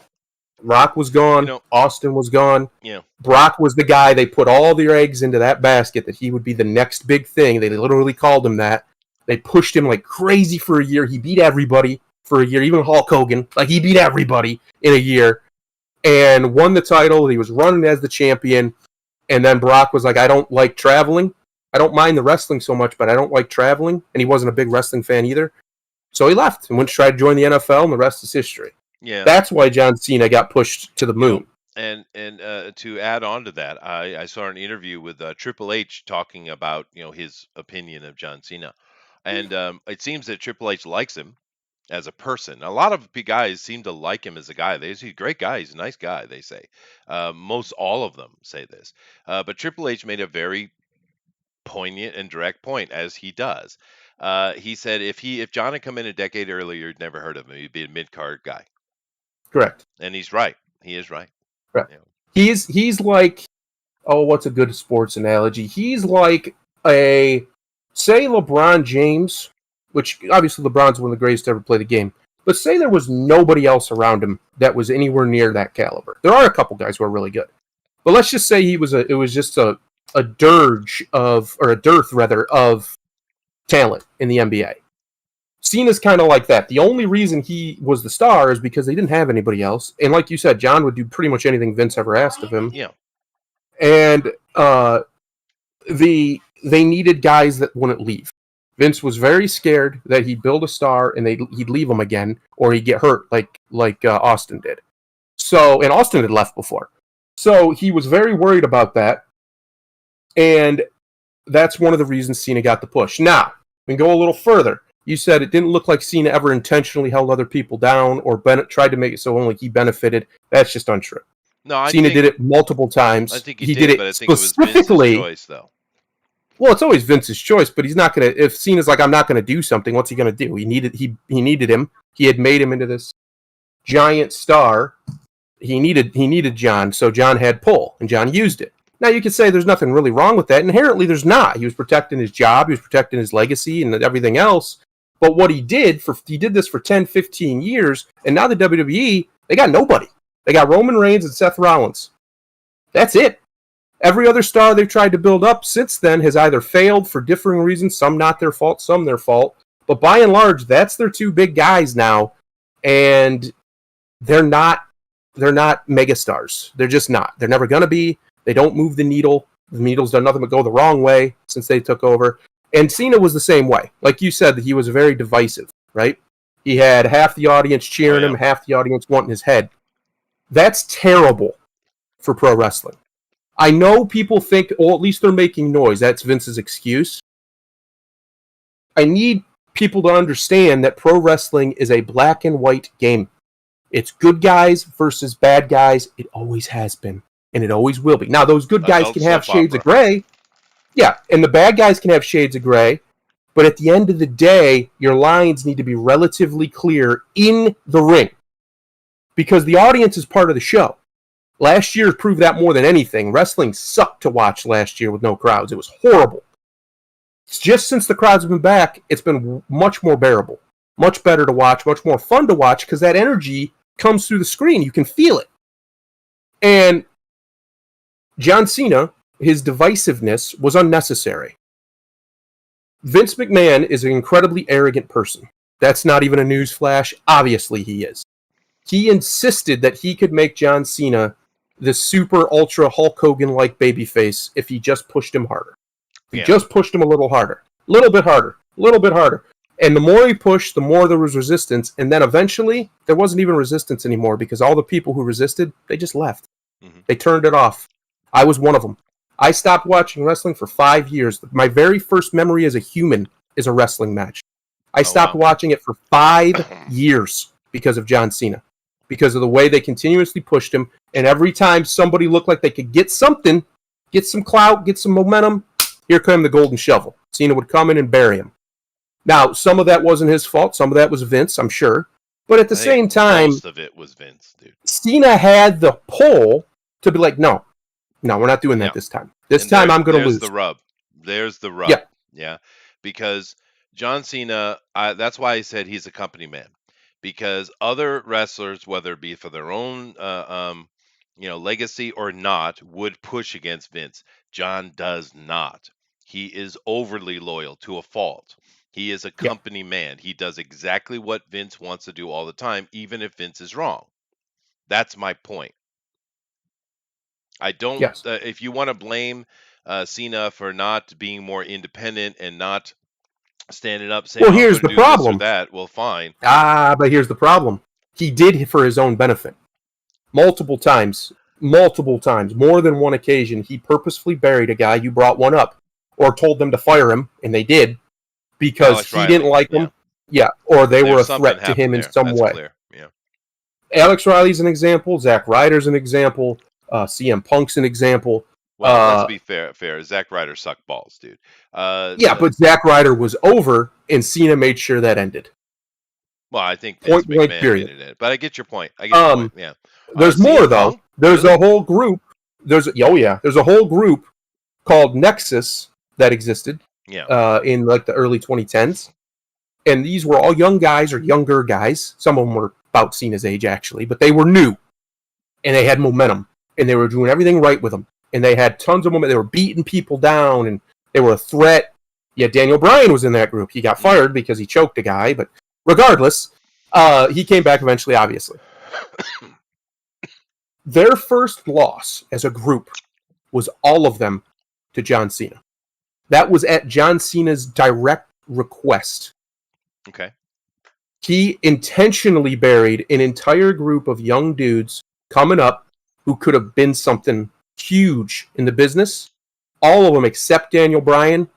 Rock was gone. Austin was gone. Yeah. Brock was the guy. They put all their eggs into that basket that he would be the next big thing. They literally called him that. They pushed him like crazy for a year. He beat everybody for a year, even Hulk Hogan. Like, he beat everybody in a year and won the title. He was running as the champion. And then Brock was like, I don't like traveling. I don't mind the wrestling so much, but I don't like traveling. And he wasn't a big wrestling fan either. So he left and went to try to join the NFL, and the rest is history. Yeah. That's why John Cena got pushed to the moon. And to add on to that, I saw an interview with Triple H talking about his opinion of John Cena, and it seems that Triple H likes him as a person. A lot of guys seem to like him as a guy. He's a great guy. He's a nice guy. They say most all of them say this, but Triple H made a very poignant and direct point, as he does. He said if John had come in a decade earlier, you'd never heard of him. He'd be a mid-card guy. Correct. And he's right. He is right. Correct. He's like, what's a good sports analogy? He's like say LeBron James, which obviously LeBron's one of the greatest to ever play the game. But say there was nobody else around him that was anywhere near that caliber. There are a couple guys who are really good. But let's just say it was just a dearth of talent in the NBA. Cena's kind of like that. The only reason he was the star is because they didn't have anybody else. And like you said, John would do pretty much anything Vince ever asked of him. Yeah. And they needed guys that wouldn't leave. Vince was very scared that he'd build a star and he'd leave him again, or he'd get hurt like Austin did. And Austin had left before. So he was very worried about that. And that's one of the reasons Cena got the push. Now, we can go a little further. You said it didn't look like Cena ever intentionally held other people down or tried to make it so only he benefited. That's just untrue. No, Cena did it multiple times. I think he did it, but I think it was Vince's choice, though. Well, it's always Vince's choice, but he's not going to. If Cena's like, I'm not going to do something, what's he going to do? He needed him. He had made him into this giant star. He needed John, so John had pull, and John used it. Now, you could say there's nothing really wrong with that. Inherently, there's not. He was protecting his job. He was protecting his legacy and everything else. But what he did this for 10, 15 years, and now the WWE, they got nobody. They got Roman Reigns and Seth Rollins. That's it. Every other star they've tried to build up since then has either failed for differing reasons, some not their fault, some their fault. But by and large, that's their two big guys now. And they're not megastars. They're just not. They're never going to be. They don't move the needle. The needle's done nothing but go the wrong way since they took over. And Cena was the same way. Like you said, that he was very divisive, right? He had half the audience cheering him, half the audience wanting his head. That's terrible for pro wrestling. I know people think, oh, at least they're making noise. That's Vince's excuse. I need people to understand that pro wrestling is a black and white game. It's good guys versus bad guys. It always has been, and it always will be. Now, those good guys can have shades of gray. Yeah, and the bad guys can have shades of gray. But at the end of the day, your lines need to be relatively clear in the ring. Because the audience is part of the show. Last year proved that more than anything. Wrestling sucked to watch last year with no crowds. It was horrible. Just since the crowds have been back, it's been much more bearable. Much better to watch, much more fun to watch, because that energy comes through the screen. You can feel it. And John Cena, his divisiveness was unnecessary. Vince McMahon is an incredibly arrogant person. That's not even a news flash. Obviously he is. He insisted that he could make John Cena the super ultra Hulk Hogan-like babyface if he just pushed him harder. If he just pushed him a little harder. A little bit harder. A little bit harder. And the more he pushed, the more there was resistance. And then eventually, there wasn't even resistance anymore because all the people who resisted, they just left. Mm-hmm. They turned it off. I was one of them. I stopped watching wrestling for 5 years. My very first memory as a human is a wrestling match. I stopped watching it for 5 years because of John Cena. Because of the way they continuously pushed him. And every time somebody looked like they could get something, get some clout, get some momentum, here came the golden shovel. Cena would come in and bury him. Now, some of that wasn't his fault. Some of that was Vince, I'm sure. But at the same time, most of it was Vince, dude. Cena had the pull to be like, no, we're not doing that this time. This time I'm going to lose. There's the rub. Yeah. Because John Cena, that's why I said he's a company man. Because other wrestlers, whether it be for their own legacy or not, would push against Vince. John does not. He is overly loyal to a fault. He is a company man. He does exactly what Vince wants to do all the time, even if Vince is wrong. That's my point. I don't. If you want to blame Cena for not being more independent and not standing up saying, well, here's the problem. That, well, fine. But here's the problem. He did for his own benefit. Multiple times, more than one occasion, he purposefully buried a guy. You brought one up or told them to fire him, and they did because he didn't like him. Yeah, or they were a threat to him in some way. Clear. Yeah. Alex Riley's an example. Zack Ryder's an example. CM Punk's an example. Well, let's be fair. Zack Ryder sucked balls, dude. But Zack Ryder was over, and Cena made sure that ended. Well, I think point blank period. It. But I get your point. Yeah. There's more though. There's a whole group. There's a whole group called Nexus that existed. Yeah. In like the early 2010s, and these were all young guys or younger guys. Some of them were about Cena's age actually, but they were new, and they had momentum, and they were doing everything right with them. And they had tons of momentum. They were beating people down, and they were a threat. Yeah, Daniel Bryan was in that group. He got fired because he choked a guy, but regardless, he came back eventually, obviously. Their first loss as a group was all of them to John Cena. That was at John Cena's direct request. Okay. He intentionally buried an entire group of young dudes coming up who could have been something huge in the business. All of them except Daniel Bryan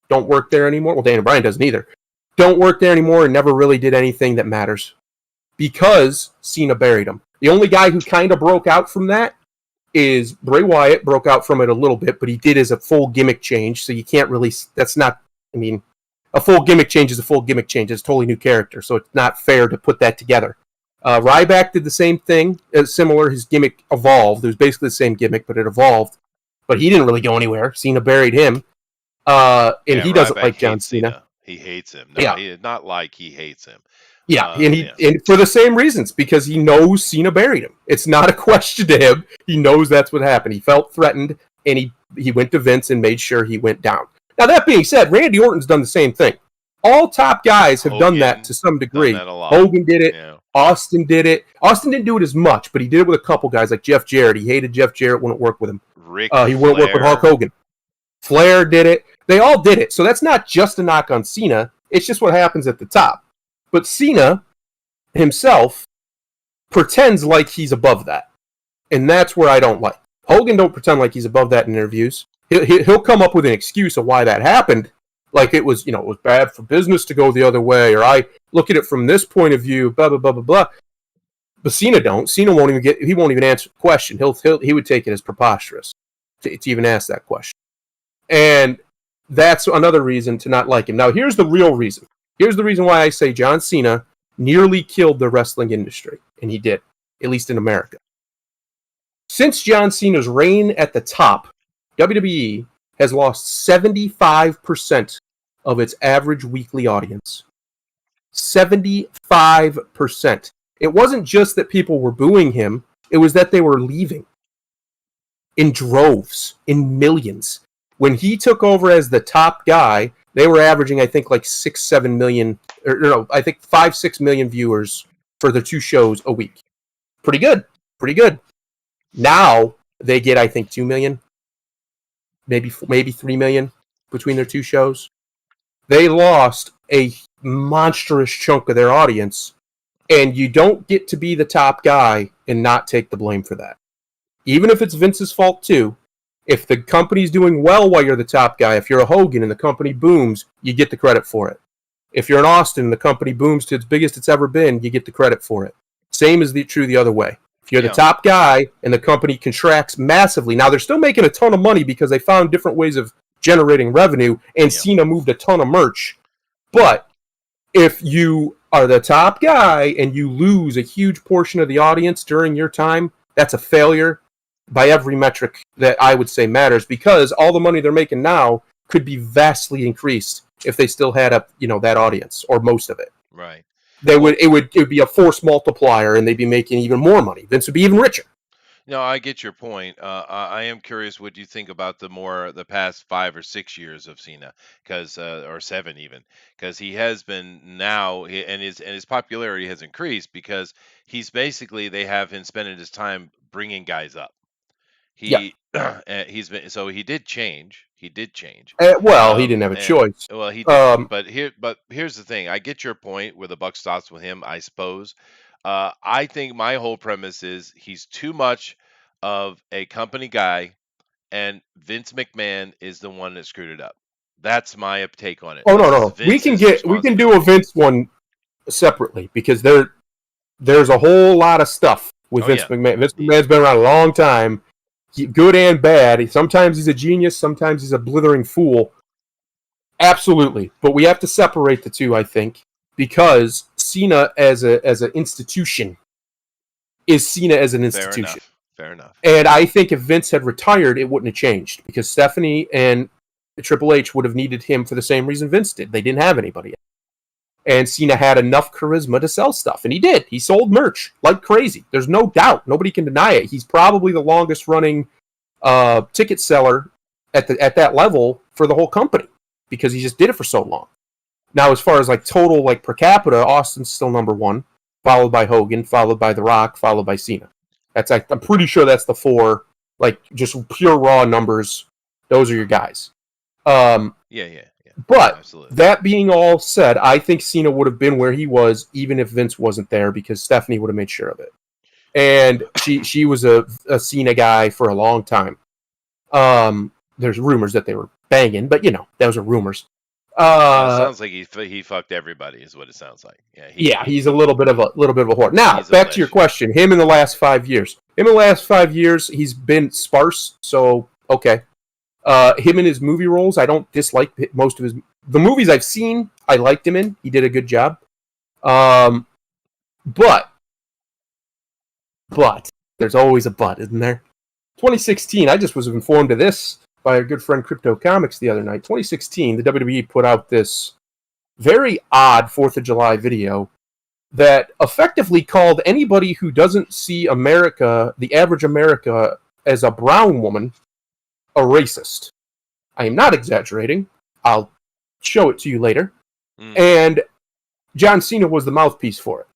don't work there anymore. Well, Daniel Bryan doesn't either. Don't work there anymore and never really did anything that matters because Cena buried him. The only guy who kind of broke out from that is Bray Wyatt. Broke out from it a little bit, but he did as a full gimmick change. So you can't really. That's not. I mean, a full gimmick change is a full gimmick change. It's a totally new character, so it's not fair to put that together. Ryback did the same thing, similar. His gimmick evolved. It was basically the same gimmick, but it evolved. But he didn't really go anywhere. Cena buried him, and he doesn't like John Cena. He hates him. No, not like he hates him. Yeah, and for the same reasons, because he knows Cena buried him. It's not a question to him. He knows that's what happened. He felt threatened, and he went to Vince and made sure he went down. Now, that being said, Randy Orton's done the same thing. All top guys have done that to some degree. Hogan did it. Yeah. Austin did it. Austin didn't do it as much, but he did it with a couple guys like Jeff Jarrett. He hated Jeff Jarrett, wouldn't work with him. He wouldn't work with Hulk Hogan. Flair did it. They all did it. So that's not just a knock on Cena. It's just what happens at the top. But Cena himself pretends like he's above that. And that's where I don't like. Hogan don't pretend like he's above that in interviews. He'll come up with an excuse of why that happened. Like it was, it was bad for business to go the other way, or I look at it from this point of view, blah, blah, blah, blah, blah. But Cena don't. Cena won't even answer the question. He would take it as preposterous to even ask that question. And that's another reason to not like him. Now, here's the real reason. Here's the reason why I say John Cena nearly killed the wrestling industry. And he did, at least in America. Since John Cena's reign at the top, WWE has lost 75% of its average weekly audience. 75%. It wasn't just that people were booing him, it was that they were leaving. In droves, in millions. When he took over as the top guy, they were averaging, I think, like 6-7 million, or no, I think 5-6 million viewers for the two shows a week. Pretty good. Pretty good. Now they get, I think, 2 million, maybe 3 million between their two shows. They lost a monstrous chunk of their audience, and you don't get to be the top guy and not take the blame for that. Even if it's Vince's fault too, if the company's doing well while you're the top guy, if you're a Hogan and the company booms, you get the credit for it. If you're an Austin and the company booms to its biggest it's ever been, you get the credit for it. Same is true the other way. If you're the top guy and the company contracts massively, now they're still making a ton of money because they found different ways of generating revenue, and Cena moved a ton of merch. But if you are the top guy and you lose a huge portion of the audience during your time, that's a failure by every metric that I would say matters, because all the money they're making now could be vastly increased if they still had that audience, or most of it. Right. It would be a force multiplier, and they'd be making even more money. Vince would be even richer. No, I get your point. I am curious what you think about the past 5 or 6 years of Cena, or 7 even, because he has been and his popularity has increased because they have him spending his time bringing guys up. He he did change. He did change. He didn't have a choice. Well, he did. But here's the thing. I get your point where the buck stops with him, I suppose. I think my whole premise is he's too much of a company guy, and Vince McMahon is the one that screwed it up. That's my take on it. Oh no. We can do a Vince one separately, because there's a whole lot of stuff with Vince McMahon. Vince McMahon's been around a long time. Good and bad. Sometimes he's a genius. Sometimes he's a blithering fool. Absolutely. But we have to separate the two, I think, because Cena as an institution is Cena as an institution. Fair enough. And I think if Vince had retired, it wouldn't have changed, because Stephanie and Triple H would have needed him for the same reason Vince did. They didn't have anybody. And Cena had enough charisma to sell stuff, and he did. He sold merch like crazy. There's no doubt. Nobody can deny it. He's probably the longest running ticket seller at that level for the whole company, because he just did it for so long. Now, as far as total per capita, Austin's still number one, followed by Hogan, followed by The Rock, followed by Cena. I'm pretty sure that's the four, just pure raw numbers. Those are your guys. Yeah. But absolutely. That being all said, I think Cena would have been where he was even if Vince wasn't there, because Stephanie would have made sure of it. And she was a Cena guy for a long time. There's rumors that they were banging, but those are rumors. It sounds like he fucked everybody, is what it sounds like. He's a little bit of a whore. Now, back to your question. Him in the last 5 years. He's been sparse, so okay. Him in his movie roles, I don't dislike most of the movies I've seen. I liked him in. He did a good job. But there's always a but, isn't there? 2016, I just was informed of this by our good friend Crypto Comics the other night. 2016, the WWE put out this very odd 4th of July video that effectively called anybody who doesn't see America, the average America, as a brown woman, a racist. I am not exaggerating. I'll show it to you later. And John Cena was the mouthpiece for it.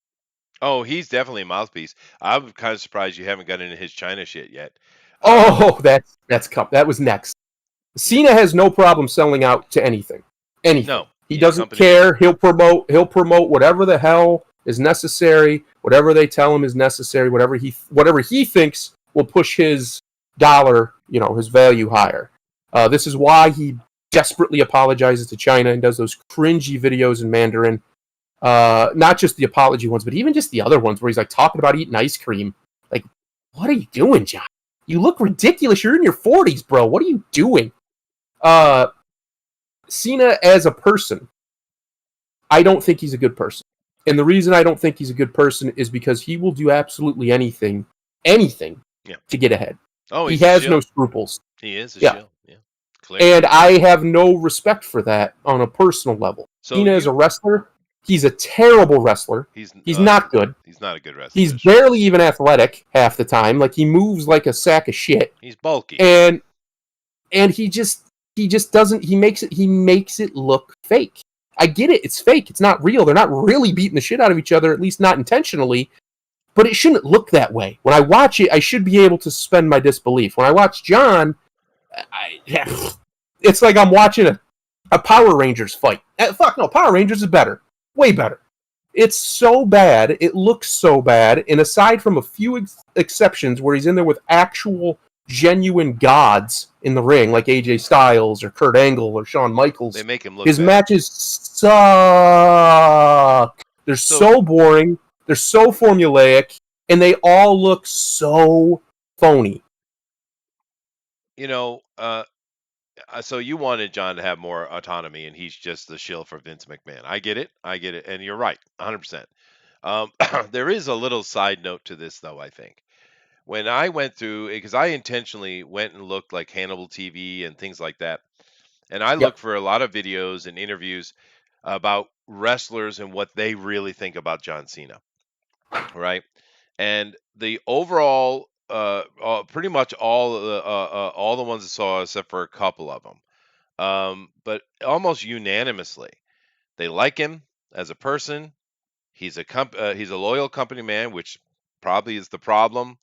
Oh, he's definitely a mouthpiece. I'm kind of surprised you haven't got into his China shit yet. Oh, that was next. Cena has no problem selling out to anything. Anything. No, He he's a doesn't company man. care. He'll promote whatever the hell is necessary, whatever they tell him is necessary, whatever he thinks will push his dollar, his value higher. This is why he desperately apologizes to China and does those cringy videos in Mandarin. Not just the apology ones, but even just the other ones where he's like talking about eating ice cream. Like, what are you doing, John? You look ridiculous. You're in your 40s, bro. What are you doing? Cena as a person, I don't think he's a good person. And the reason I don't think he's a good person is because he will do absolutely anything Yeah. to get ahead. Oh, He he's a has shill. no scruples. He is a Yeah. shill. Yeah. Clearly. And I have no respect for that on a personal level. So Cena as a wrestler, he's a terrible wrestler. He's not good. He's not a good wrestler. He's barely even athletic half the time. Like, he moves like a sack of shit. He's bulky. And he just doesn't, he makes it look fake. I get it, it's fake, it's not real. They're not really beating the shit out of each other, at least not intentionally. But it shouldn't look that way. When I watch it, I should be able to suspend my disbelief. When I watch John, it's like I'm watching a Power Rangers fight. Fuck no, Power Rangers is better. Way better. It's so bad, it looks so bad, and aside from a few exceptions where he's in there with actual genuine gods in the ring, like AJ Styles or Kurt Angle or Shawn Michaels, They make him look his bad. matches suck. They're so boring, they're so formulaic, and they all look so phony. So you wanted John to have more autonomy, and he's just the shill for Vince McMahon. I get it, and you're right, 100%. There is a little side note to this, though. I think when I went through, because I intentionally went and looked like Hannibal TV and things like that, and I looked for a lot of videos and interviews about wrestlers and what they really think about John Cena, right? And the overall, pretty much all the ones I saw, except for a couple of them, but almost unanimously, they like him as a person. He's a loyal company man, which probably is the problem.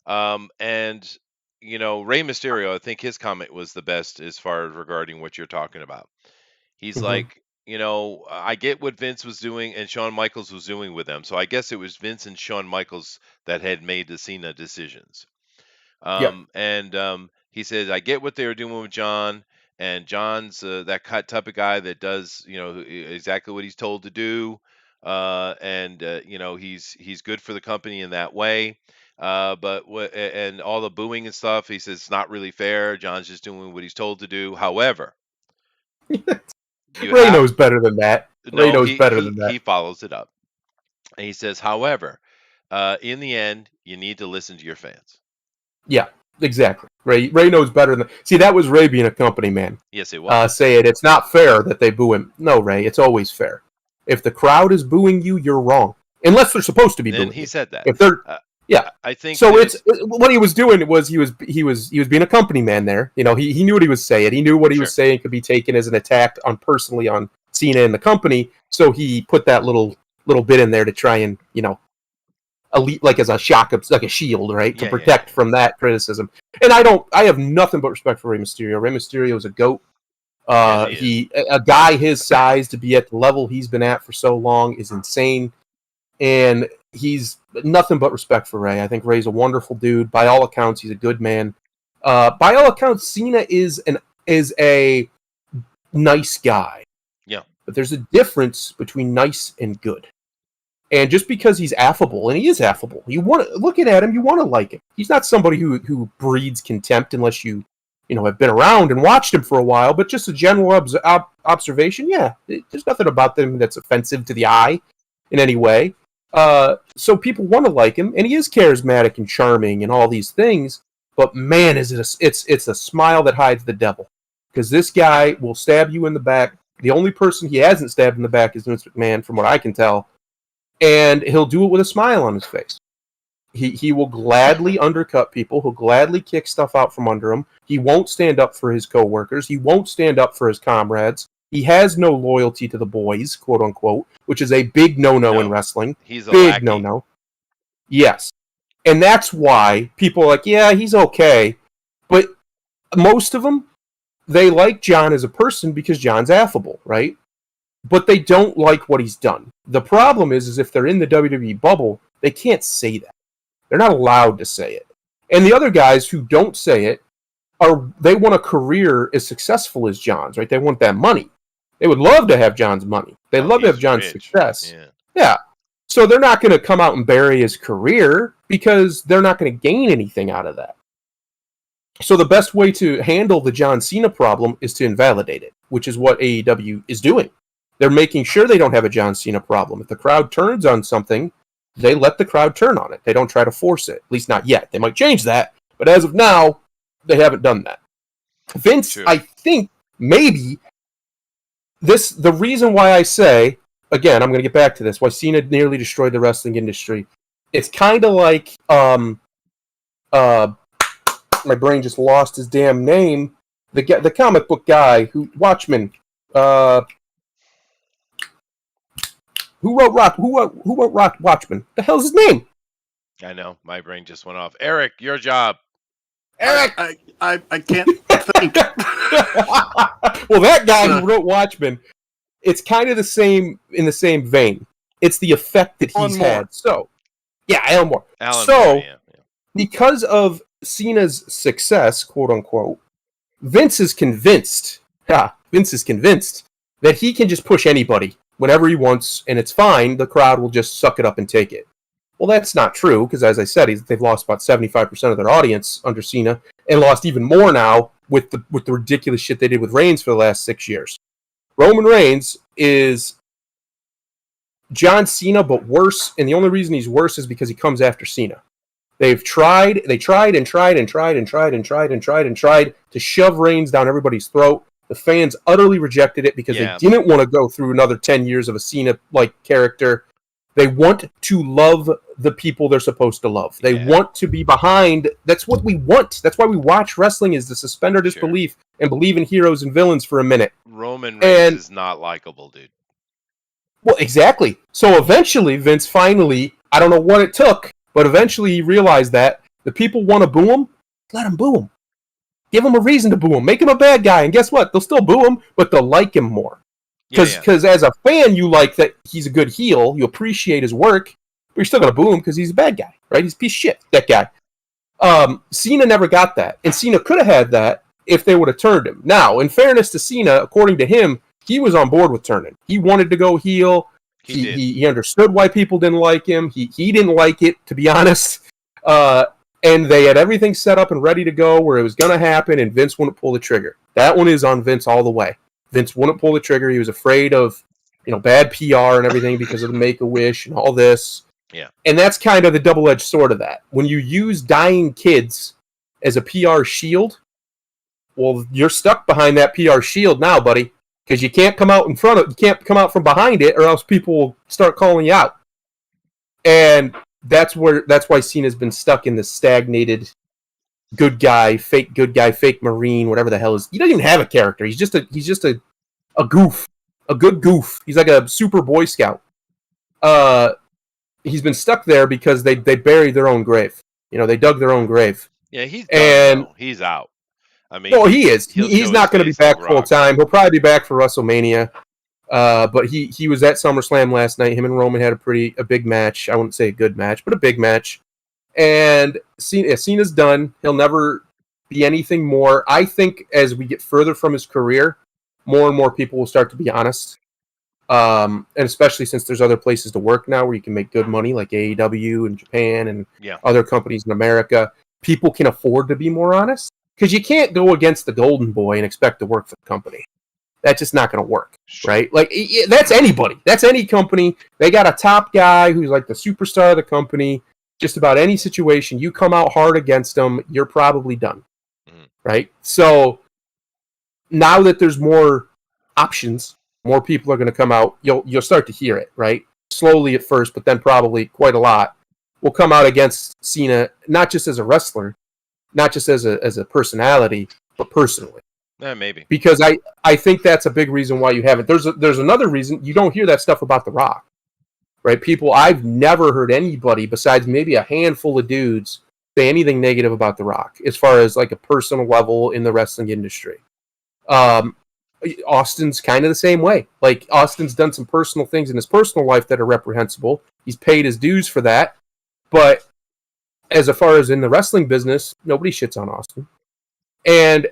And Rey Mysterio, I think his comment was the best as far as regarding what you're talking about. He's like, I get what Vince was doing and Shawn Michaels was doing with them. So I guess it was Vince and Shawn Michaels that had made the Cena decisions. And he says, I get what they were doing with John, and John's that type of guy that does, exactly what he's told to do. And he's good for the company in that way. And all the booing and stuff, he says it's not really fair. John's just doing what he's told to do. However, Ray knows better than that. Ray knows better than that. He follows it up. And he says, however, in the end, you need to listen to your fans. Yeah, exactly. Ray knows better than... See, that was Ray being a company man. Yes, it was. Saying it's not fair that they boo him. No, Ray, it's always fair. If the crowd is booing you, you're wrong. Unless they're supposed to be booing And he you. said that. If they're... Yeah, I think so. It's what he was doing was he was being a company man there. He knew what he was saying. He knew what he was saying could be taken as an attack personally on Cena and the company. So he put that little bit in there to try and elite, like as a shock, like a shield, right, to protect from that criticism. And I have nothing but respect for Rey Mysterio. Rey Mysterio is a goat. A guy his size to be at the level he's been at for so long is insane. And he's nothing but respect for Ray. I think Ray's a wonderful dude. By all accounts, he's a good man. By all accounts, Cena is a nice guy. Yeah. But there's a difference between nice and good. And just because he's affable, and he is affable, you want to looking at him, you want to like him. He's not somebody who breeds contempt unless you have been around and watched him for a while. But just a general observation, there's nothing about them that's offensive to the eye in any way. So people want to like him, and he is charismatic and charming and all these things. But man, it's a smile that hides the devil, because this guy will stab you in the back. The only person he hasn't stabbed in the back is Vince McMahon, from what I can tell, and he'll do it with a smile on his face. He will gladly undercut people. He'll gladly kick stuff out from under him. He won't stand up for his coworkers. He won't stand up for his comrades. He has no loyalty to the boys, quote unquote, which is a big no-no in wrestling. He's a big lackey. no-no. Yes. And that's why people are like, yeah, he's okay. But most of them, they like John as a person because John's affable, right? But they don't like what he's done. The problem is if they're in the WWE bubble, they can't say that. They're not allowed to say it. And the other guys who don't say it, they want a career as successful as John's, right? They want that money. They would love to have John's money. They'd love to have John's success. Yeah. So they're not going to come out and bury his career because they're not going to gain anything out of that. So the best way to handle the John Cena problem is to invalidate it, which is what AEW is doing. They're making sure they don't have a John Cena problem. If the crowd turns on something, they let the crowd turn on it. They don't try to force it, at least not yet. They might change that, but as of now, they haven't done that. Vince, True. I think, maybe, the reason why I say, again, I'm going to get back to this, why Cena nearly destroyed the wrestling industry, it's kind of like, my brain just lost his damn name, the comic book guy, Watchmen, who wrote Watchmen? The hell's his name? I know. My brain just went off. Eric, your job. Eric! I can't think. Well, that guy who wrote Watchmen, it's kind of the same, in the same vein. It's the effect that he's had. So, yeah, Alan Moore. Because of Cena's success, quote unquote, Vince is convinced that he can just push anybody whenever he wants, and it's fine. The crowd will just suck it up and take it. Well, that's not true, because as I said, they've lost about 75% of their audience under Cena, and lost even more now with the ridiculous shit they did with Reigns for the last 6 years. Roman Reigns is John Cena, but worse, and the only reason he's worse is because he comes after Cena. They tried to shove Reigns down everybody's throat. The fans utterly rejected it because they didn't want to go through another 10 years of a Cena-like character. They want to love the people they're supposed to love. They want to be behind. That's what we want. That's why we watch wrestling, is to suspend our disbelief and believe in heroes and villains for a minute. Roman Reigns is not likable, dude. Well, exactly. So eventually, Vince finally, I don't know what it took, but eventually he realized that the people want to boo him. Let him boo him. Give him a reason to boo him. Make him a bad guy. And guess what? They'll still boo him, but they'll like him more. Because as a fan, you like that he's a good heel. You appreciate his work, but you're still going to boo him because he's a bad guy, right? He's a piece of shit, that guy. Cena never got that. And Cena could have had that if they would have turned him. Now, in fairness to Cena, according to him, he was on board with turning. He wanted to go heel. He understood why people didn't like him. He didn't like it, to be honest. And they had everything set up and ready to go where it was going to happen, and Vince wouldn't pull the trigger. That one is on Vince all the way. Vince wouldn't pull the trigger. He was afraid of, bad PR and everything because of the Make-A-Wish and all this. Yeah. And that's kind of the double-edged sword of that. When you use dying kids as a PR shield, well, you're stuck behind that PR shield now, buddy, because you can't come out you can't come out from behind it, or else people will start calling you out. And that's why Cena's been stuck in this stagnated good guy, fake Marine, whatever the hell is. He doesn't even have a character. He's just a goof, a good goof. He's like a super Boy Scout. He's been stuck there because they buried their own grave. They dug their own grave. Yeah, he's out. I mean, well, he is. He's not going to be back full time. He'll probably be back for WrestleMania. But he was at SummerSlam last night. Him and Roman had a big match. I wouldn't say a good match, but a big match. And Cena's done. He'll never be anything more. I think as we get further from his career, more and more people will start to be honest. And especially since there's other places to work now where you can make good money, like AEW in Japan and other companies in America. People can afford to be more honest. Because you can't go against the golden boy and expect to work for the company. That's just not going to work, right? Like, that's anybody. That's any company. They got a top guy who's like the superstar of the company. Just about any situation, you come out hard against them, you're probably done, right? So now that there's more options, more people are going to come out. You'll start to hear it, right? Slowly at first, but then probably quite a lot will come out against Cena, not just as a wrestler, not just as a personality, but personally. Maybe. Because I think that's a big reason why you haven't. There's another reason you don't hear that stuff about The Rock, right? I've never heard anybody besides maybe a handful of dudes say anything negative about The Rock as far as like a personal level in the wrestling industry. Austin's kind of the same way. Like, Austin's done some personal things in his personal life that are reprehensible. He's paid his dues for that. But as far as in the wrestling business, nobody shits on Austin. And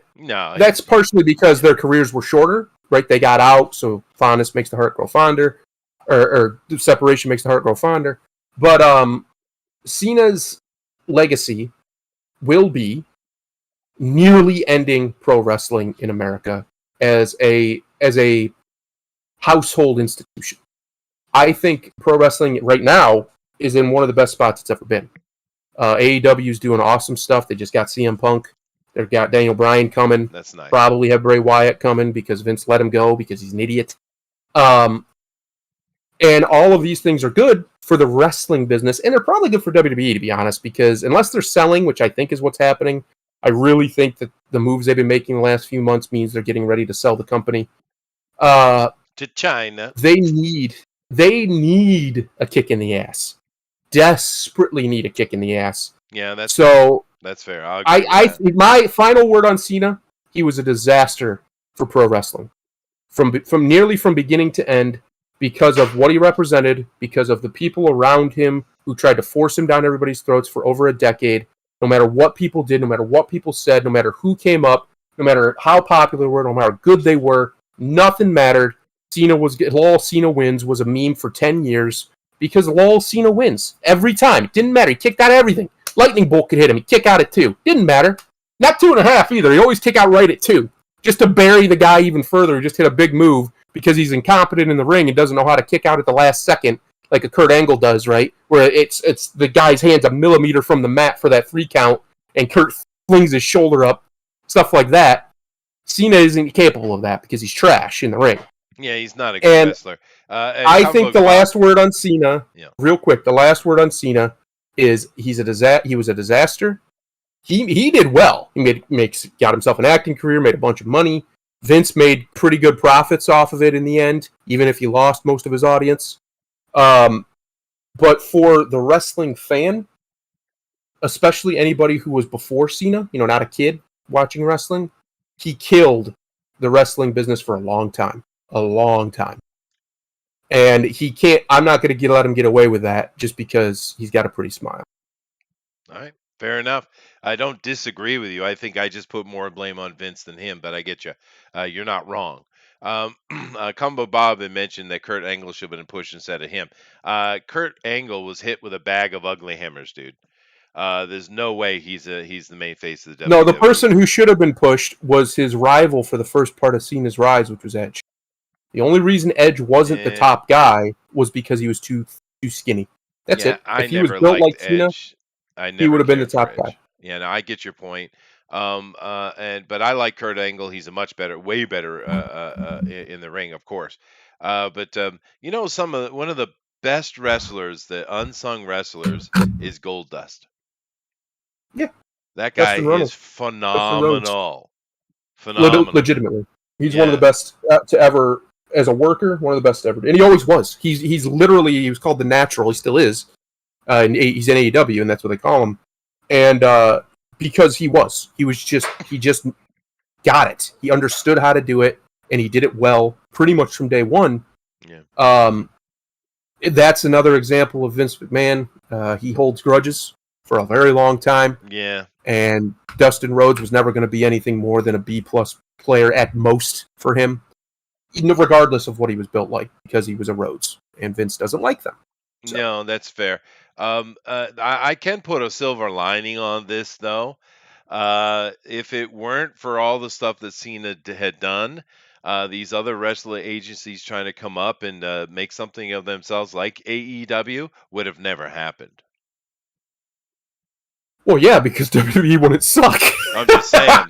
that's partially because their careers were shorter, right? They got out, so fondness makes the heart grow fonder, or separation makes the heart grow fonder. But Cena's legacy will be nearly ending pro wrestling in America as a household institution. I think pro wrestling right now is in one of the best spots it's ever been. AEW is doing awesome stuff. They just got CM Punk. They've got Daniel Bryan coming. That's nice. Probably have Bray Wyatt coming because Vince let him go because he's an idiot. And all of these things are good for the wrestling business, and they're probably good for WWE, to be honest, because unless they're selling, which I think is what's happening, I really think that the moves they've been making the last few months means they're getting ready to sell the company. To China. They need a kick in the ass. Desperately need a kick in the ass. Yeah, that's fair. My final word on Cena: he was a disaster for pro wrestling, from beginning to end, because of what he represented, because of the people around him who tried to force him down everybody's throats for over a decade. No matter what people did, no matter what people said, no matter who came up, no matter how popular they were, no matter how good they were, nothing mattered. LOL Cena wins was a meme for 10 years because LOL Cena wins every time. It didn't matter. He kicked out everything. Lightning bolt could hit him. He'd kick out at 2. Didn't matter. Not 2.5 either. He always kick out right at 2. Just to bury the guy even further. He just hit a big move because he's incompetent in the ring and doesn't know how to kick out at the last second like a Kurt Angle does, right? Where it's the guy's hand's a millimeter from the mat for that 3 count and Kurt flings his shoulder up. Stuff like that. Cena isn't capable of that because he's trash in the ring. Yeah, he's not a good wrestler. I think the last word on Cena, real quick, the last word on Cena is he was a disaster. He did well. He got himself an acting career, made a bunch of money. Vince made pretty good profits off of it in the end, even if he lost most of his audience. But for the wrestling fan, especially anybody who was before Cena, not a kid watching wrestling, he killed the wrestling business for a long time. And I'm not going to let him get away with that just because he's got a pretty smile. All right. Fair enough. I don't disagree with you. I think I just put more blame on Vince than him, but I get you. You're not wrong. Combo Bob had mentioned that Kurt Angle should have been pushed instead of him. Kurt Angle was hit with a bag of ugly hammers, dude. There's no way he's the main face of the WWE. No, the person who should have been pushed was his rival for the first part of Cena's rise, which was Edge. The only reason Edge wasn't the top guy was because he was too skinny. That's it. If he was built like Cena, he would have been the top guy. Yeah, no, I get your point. But I like Kurt Angle. He's way better in the ring, of course. But one of the best wrestlers, the unsung wrestlers, is Goldust. Yeah, that guy is phenomenal. Phenomenal. Legitimately, he's one of the best to ever as a worker. One of the best ever, and he always was. He was called the Natural. He still is. And he's in AEW, and that's what they call him. And because he just got it. He understood how to do it, and he did it well pretty much from day one. Yeah. That's another example of Vince McMahon. He holds grudges for a very long time. Yeah. And Dustin Rhodes was never going to be anything more than a B+ player at most for him, regardless of what he was built like, because he was a Rhodes, and Vince doesn't like them. So. No, that's fair. I can put a silver lining on this, though. If it weren't for all the stuff that Cena had done, these other wrestling agencies trying to come up and make something of themselves like AEW would have never happened. Well, yeah, because WWE wouldn't suck. I'm just saying.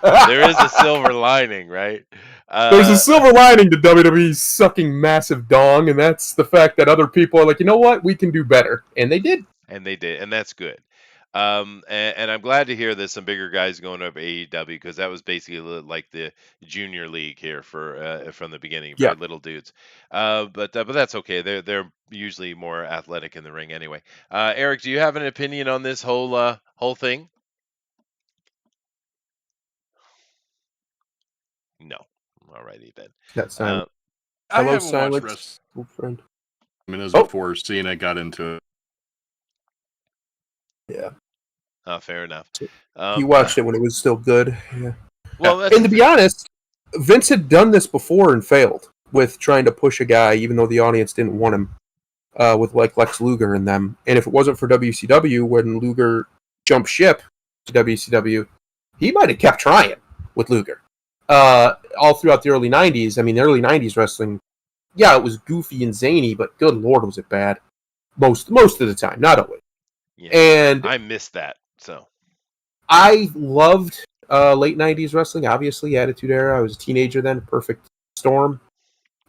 There is a silver lining, right? There's a silver lining to WWE's sucking massive dong, and that's the fact that other people are like, you know what, we can do better. And they did. And that's good. And I'm glad to hear that some bigger guys going up AEW because that was basically like the junior league here for from the beginning, Yeah. very little dudes. But that's okay. They're usually more athletic in the ring anyway. Eric, do you have an opinion on this whole thing? No. Alrighty then. That silent. Uh, I Hello, haven't watched silence, wrestling. old friend. I mean, it was Oh. before Cena got into it. Yeah. fair enough. He watched it when it was still good. Yeah. Well, that's And to be honest, Vince had done this before and failed with trying to push a guy, even though the audience didn't want him, with like Lex Luger and them. And if it wasn't for WCW, when Luger jumped ship to WCW, he might have kept trying with Luger. All throughout the early 90s. I mean, the early 90s wrestling, yeah, it was goofy and zany, but good lord, was it bad. Most of the time, not always. yeah, And I missed that. So I loved late 90s wrestling, obviously, Attitude Era. I was a teenager then, perfect storm.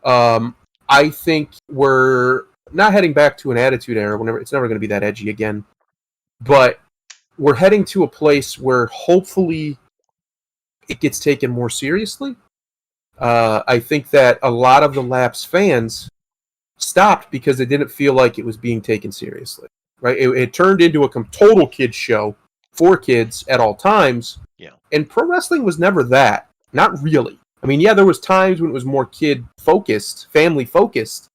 I think we're not heading back to an Attitude Era. It's never going to be that edgy again. But we're heading to a place where hopefully it gets taken more seriously. I think that a lot of the lapsed fans stopped because they didn't feel like it was being taken seriously. Right? It turned into a total kids show for kids at all times. Yeah. And pro wrestling was never that. Not really. I mean, yeah, there was times when it was more kid focused, family focused,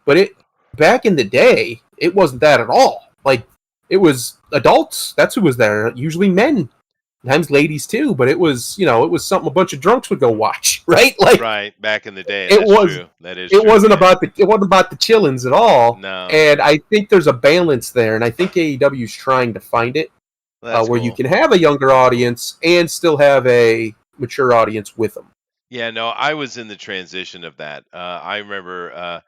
but it back in the day, it wasn't that at all. Like, it was adults. That's who was there. Usually men, sometimes ladies too. But it was, it was something a bunch of drunks would go watch, right? Like, right back in the day, it that's was. true. That is. It true, wasn't man. about the chillins at all. No. And I think there's a balance there, and I think AEW is trying to find it, That's where cool. you can have a younger audience and still have a mature audience with them. Yeah, no, I was in the transition of that. I remember,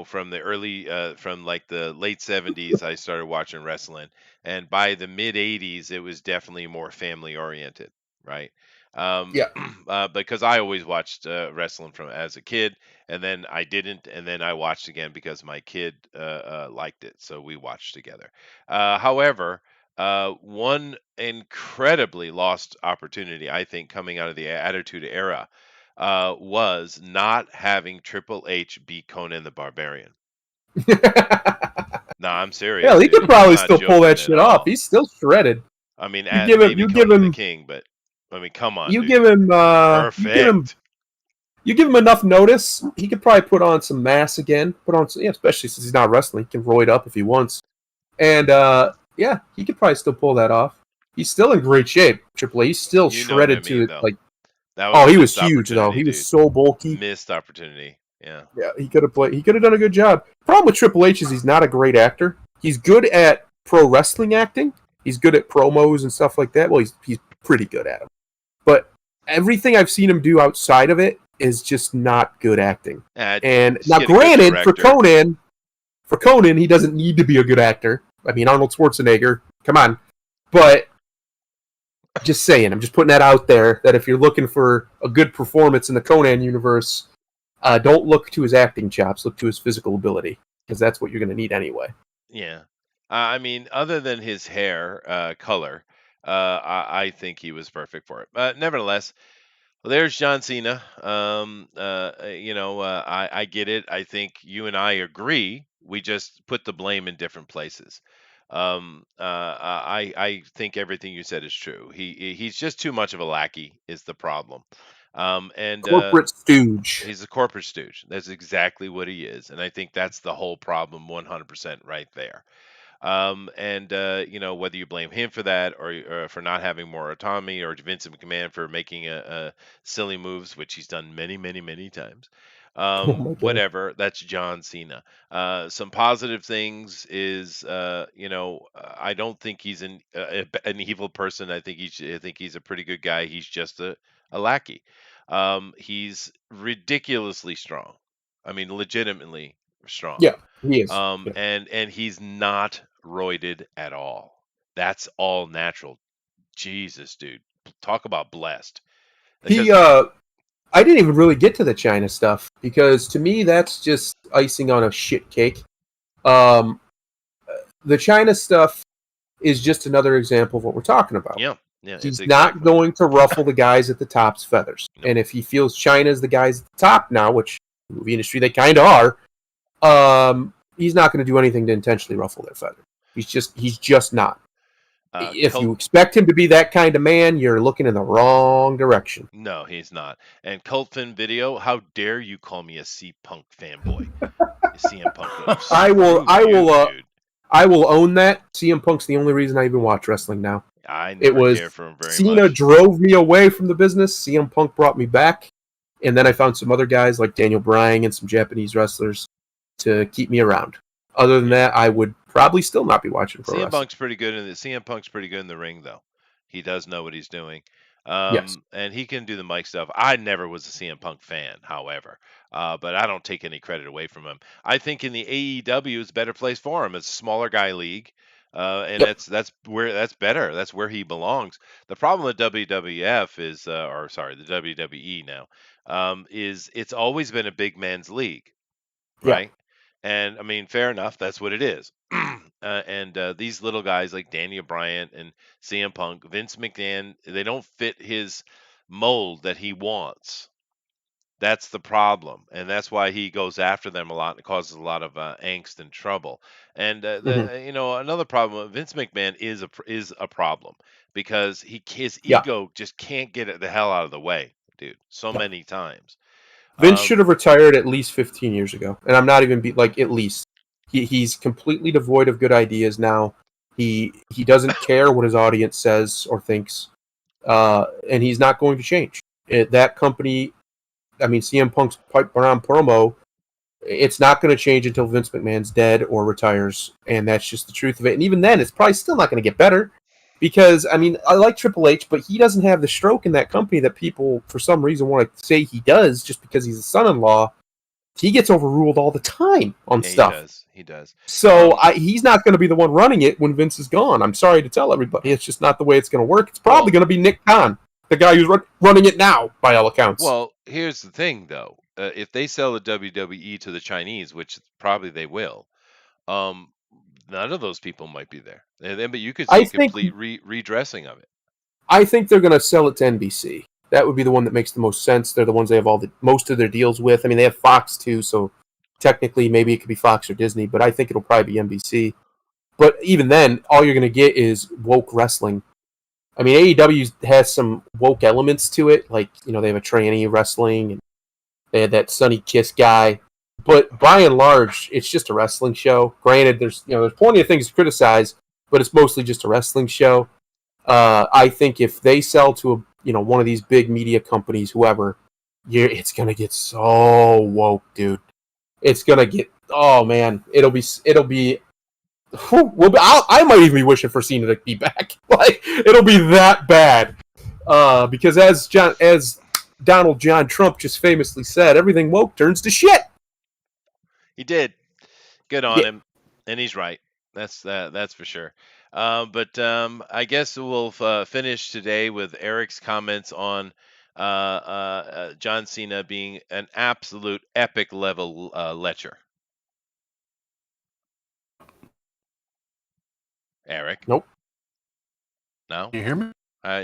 from the from like the late 70s, I started watching wrestling. And by the mid 80s, it was definitely more family oriented, right? Yeah. Because I always watched wrestling from as a kid, and then I didn't, and then I watched again because my kid liked it. So we watched together. However, one incredibly lost opportunity, I think, coming out of the Attitude Era was not having Triple H beat Conan the Barbarian. No, I'm serious. Hell, he dude. could probably I'm not still pull that joking shit at off. all. He's still shredded. I mean, give him- maybe you give Conan the him- King, but I mean, come on, You dude. give him, Perfect. you give him enough notice, he could probably put on some mass again. Especially since he's not wrestling, he can roid up if he wants. And yeah, he could probably still pull that off. He's still in great shape. Triple H, he's still You know what shredded I mean, to though. like. That Oh, was he a was missed huge though. opportunity, He was dude. so bulky. Missed opportunity. Yeah. Yeah, he could have played. He could have done a good job. Problem with Triple H is he's not a great actor. He's good at pro wrestling acting. He's good at promos and stuff like that. Well, he's pretty good at them. But everything I've seen him do outside of it is just not good acting. And Just now, get a good granted, for director. Conan, he doesn't need to be a good actor. I mean, Arnold Schwarzenegger, come on. But just saying, I'm just putting that out there that if you're looking for a good performance in the Conan universe, don't look to his acting chops. Look to his physical ability, because that's what you're going to need anyway. Yeah. I mean, other than his hair color, I think he was perfect for it. But nevertheless, well, there's John Cena. I get it. I think you and I agree. We just put the blame in different places. I think everything you said is true. He's just too much of a lackey is the problem. And Corporate stooge. He's a corporate stooge. That's exactly what he is, and I think that's the whole problem, 100% right there. Whether you blame him for that or for not having more autonomy, or Vince McMahon for making a silly moves, which he's done many, many, many times. Oh my God. Whatever. That's John Cena. Some positive things is, I don't think he's an evil person. I think he's a pretty good guy. He's just a lackey. He's ridiculously strong. I mean, legitimately strong. Yeah, he is. Yeah. Yeah. And he's not roided at all. That's all natural. Jesus, dude. Talk about blessed. I didn't even really get to the China stuff because to me that's just icing on a shit cake. The China stuff, is just another example of what we're talking about. Yeah, yeah. He's it's not exactly. going to ruffle the guys at the top's feathers. No. And if he feels China's the guys at the top now, which the movie industry they kind of are, he's not going to do anything to intentionally ruffle their feathers. He's just not. If you expect him to be that kind of man, you're looking in the wrong direction. No, he's not. And Cultfin Video, how dare you call me a C-Punk fanboy? CM Punk. I will Dude. I will own that. CM Punk's the only reason I even watch wrestling now. I never cared for him very Cena much. drove me away from the business. CM Punk brought me back. And then I found some other guys like Daniel Bryan and some Japanese wrestlers to keep me around. Other than that, I would probably still not be watching pro wrestling. CM Punk's pretty good in the ring, though. He does know what he's doing. Yes. And he can do the mic stuff. I never was a CM Punk fan, however, but I don't take any credit away from him. I think in the AEW is a better place for him. It's a smaller guy league, and Yep. that's better. That's where he belongs. The problem with WWF is, the WWE now, is it's always been a big man's league, right? And I mean, fair enough. That's what it is. And these little guys like Daniel Bryan and CM Punk, Vince McMahon, they don't fit his mold that he wants. That's the problem, and that's why he goes after them a lot and causes a lot of angst and trouble. And another problem, Vince McMahon is a problem because his ego just can't get the hell out of the way, dude. So many times. Vince should have retired at least 15 years ago, and I'm not even at least. He's completely devoid of good ideas now. He doesn't care what his audience says or thinks, and he's not going to change. That company, I mean, CM Punk's pipe around promo, it's not going to change until Vince McMahon's dead or retires, and that's just the truth of it. And even then, it's probably still not going to get better. Because, I mean, I like Triple H, but he doesn't have the stroke in that company that people, for some reason, want to say he does just because he's a son-in-law. He gets overruled all the time on stuff. He does. So he's not going to be the one running it when Vince is gone. I'm sorry to tell everybody. It's just not the way it's going to work. It's probably going to be Nick Khan, the guy who's running it now, by all accounts. Well, here's the thing, though. If they sell the WWE to the Chinese, which probably they will, none of those people might be there. But you could see complete redressing of it. I think they're going to sell it to NBC. That would be the one that makes the most sense. They're the ones they have most of their deals with. I mean, they have Fox too, so technically maybe it could be Fox or Disney, but I think it'll probably be NBC. But even then, all you're going to get is woke wrestling. I mean, AEW has some woke elements to it, like, they have a tranny wrestling, and they had that Sonny Kiss guy. But by and large, it's just a wrestling show. Granted, there's plenty of things to criticize, but it's mostly just a wrestling show. I think if they sell to one of these big media companies, whoever, it's gonna get so woke, dude. It's gonna get, oh man, it'll be. I might even be wishing for Cena to be back. Like, it'll be that bad. Because as Donald John Trump just famously said, everything woke turns to shit. He did. Good on him, and he's right. That's for sure. But I guess we'll finish today with Eric's comments on John Cena being an absolute epic level lecher. Eric? Nope. No? Can you hear me?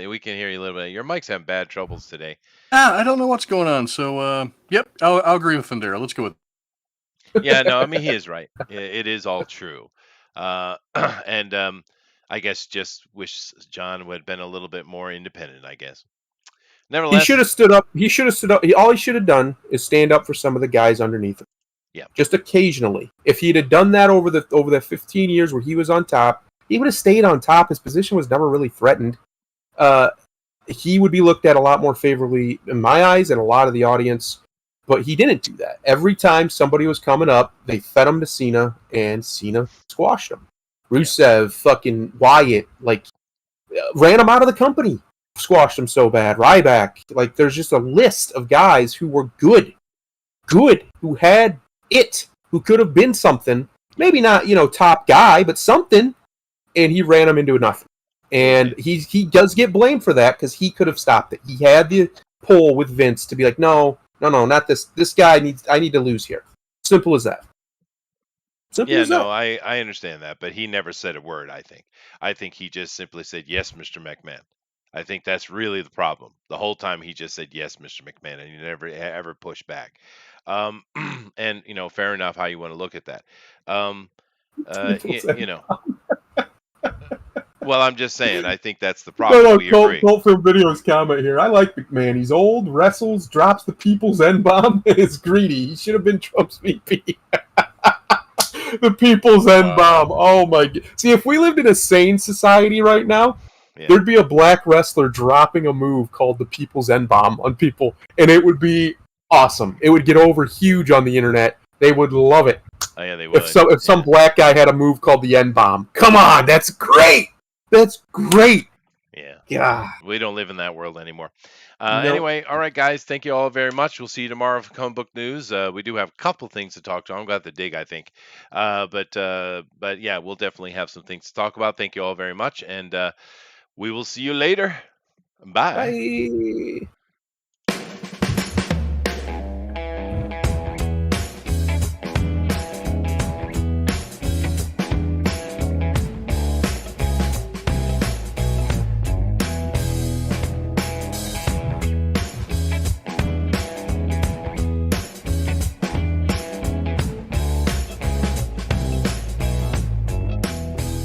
We can hear you a little bit. Your mic's having bad troubles today. I don't know what's going on. So, yep, I'll agree with Thundera. Let's go with. Yeah, no, I mean, he is right. It is all true. And I guess just wish John would have been a little bit more independent, I guess. Nevertheless, he should have stood up. All he should have done is stand up for some of the guys underneath him. Yeah. Just occasionally. If he'd have done that over the 15 years where he was on top, he would have stayed on top. His position was never really threatened. He would be looked at a lot more favorably in my eyes and a lot of the audience. But he didn't do that. Every time somebody was coming up, they fed him to Cena, and Cena squashed him. Rusev, fucking Wyatt, ran him out of the company. Squashed him so bad. Ryback. There's just a list of guys who were good, who had it, who could have been something. Maybe not, top guy, but something. And he ran him into nothing. And he does get blamed for that because he could have stopped it. He had the pull with Vince to be like, no, not this. This guy I need to lose here. Simple as that. Simple Yeah, as no, that. I understand that, but he never said a word, I think he just simply said, "Yes, Mr. McMahon." I think that's really the problem. The whole time he just said, "Yes, Mr. McMahon," and he never ever pushed back. Um, and fair enough how you want to look at that. Um, People say, well, I'm just saying, I think that's the no, problem. no, We agree. Cult Film Video's comment here. I like McMahon. He's old, wrestles, drops the people's N bomb, and is greedy. He should have been Trump's VP. The people's N bomb. Wow. Oh my god. See, if we lived in a sane society right now, Yeah. there'd be a black wrestler dropping a move called the people's N bomb on people, and it would be awesome. It would get over huge on the internet. They would love it. Oh, yeah, they would. If some Yeah. black guy had a move called the N bomb. Come on, that's great. That's great. Yeah. Yeah. We don't live in that world anymore. Nope. Anyway, all right, guys. Thank you all very much. We'll see you tomorrow for comic book news. We do have a couple things to talk to. I'm got the dig, I think. But yeah, we'll definitely have some things to talk about. Thank you all very much, and we will see you later. Bye. Bye.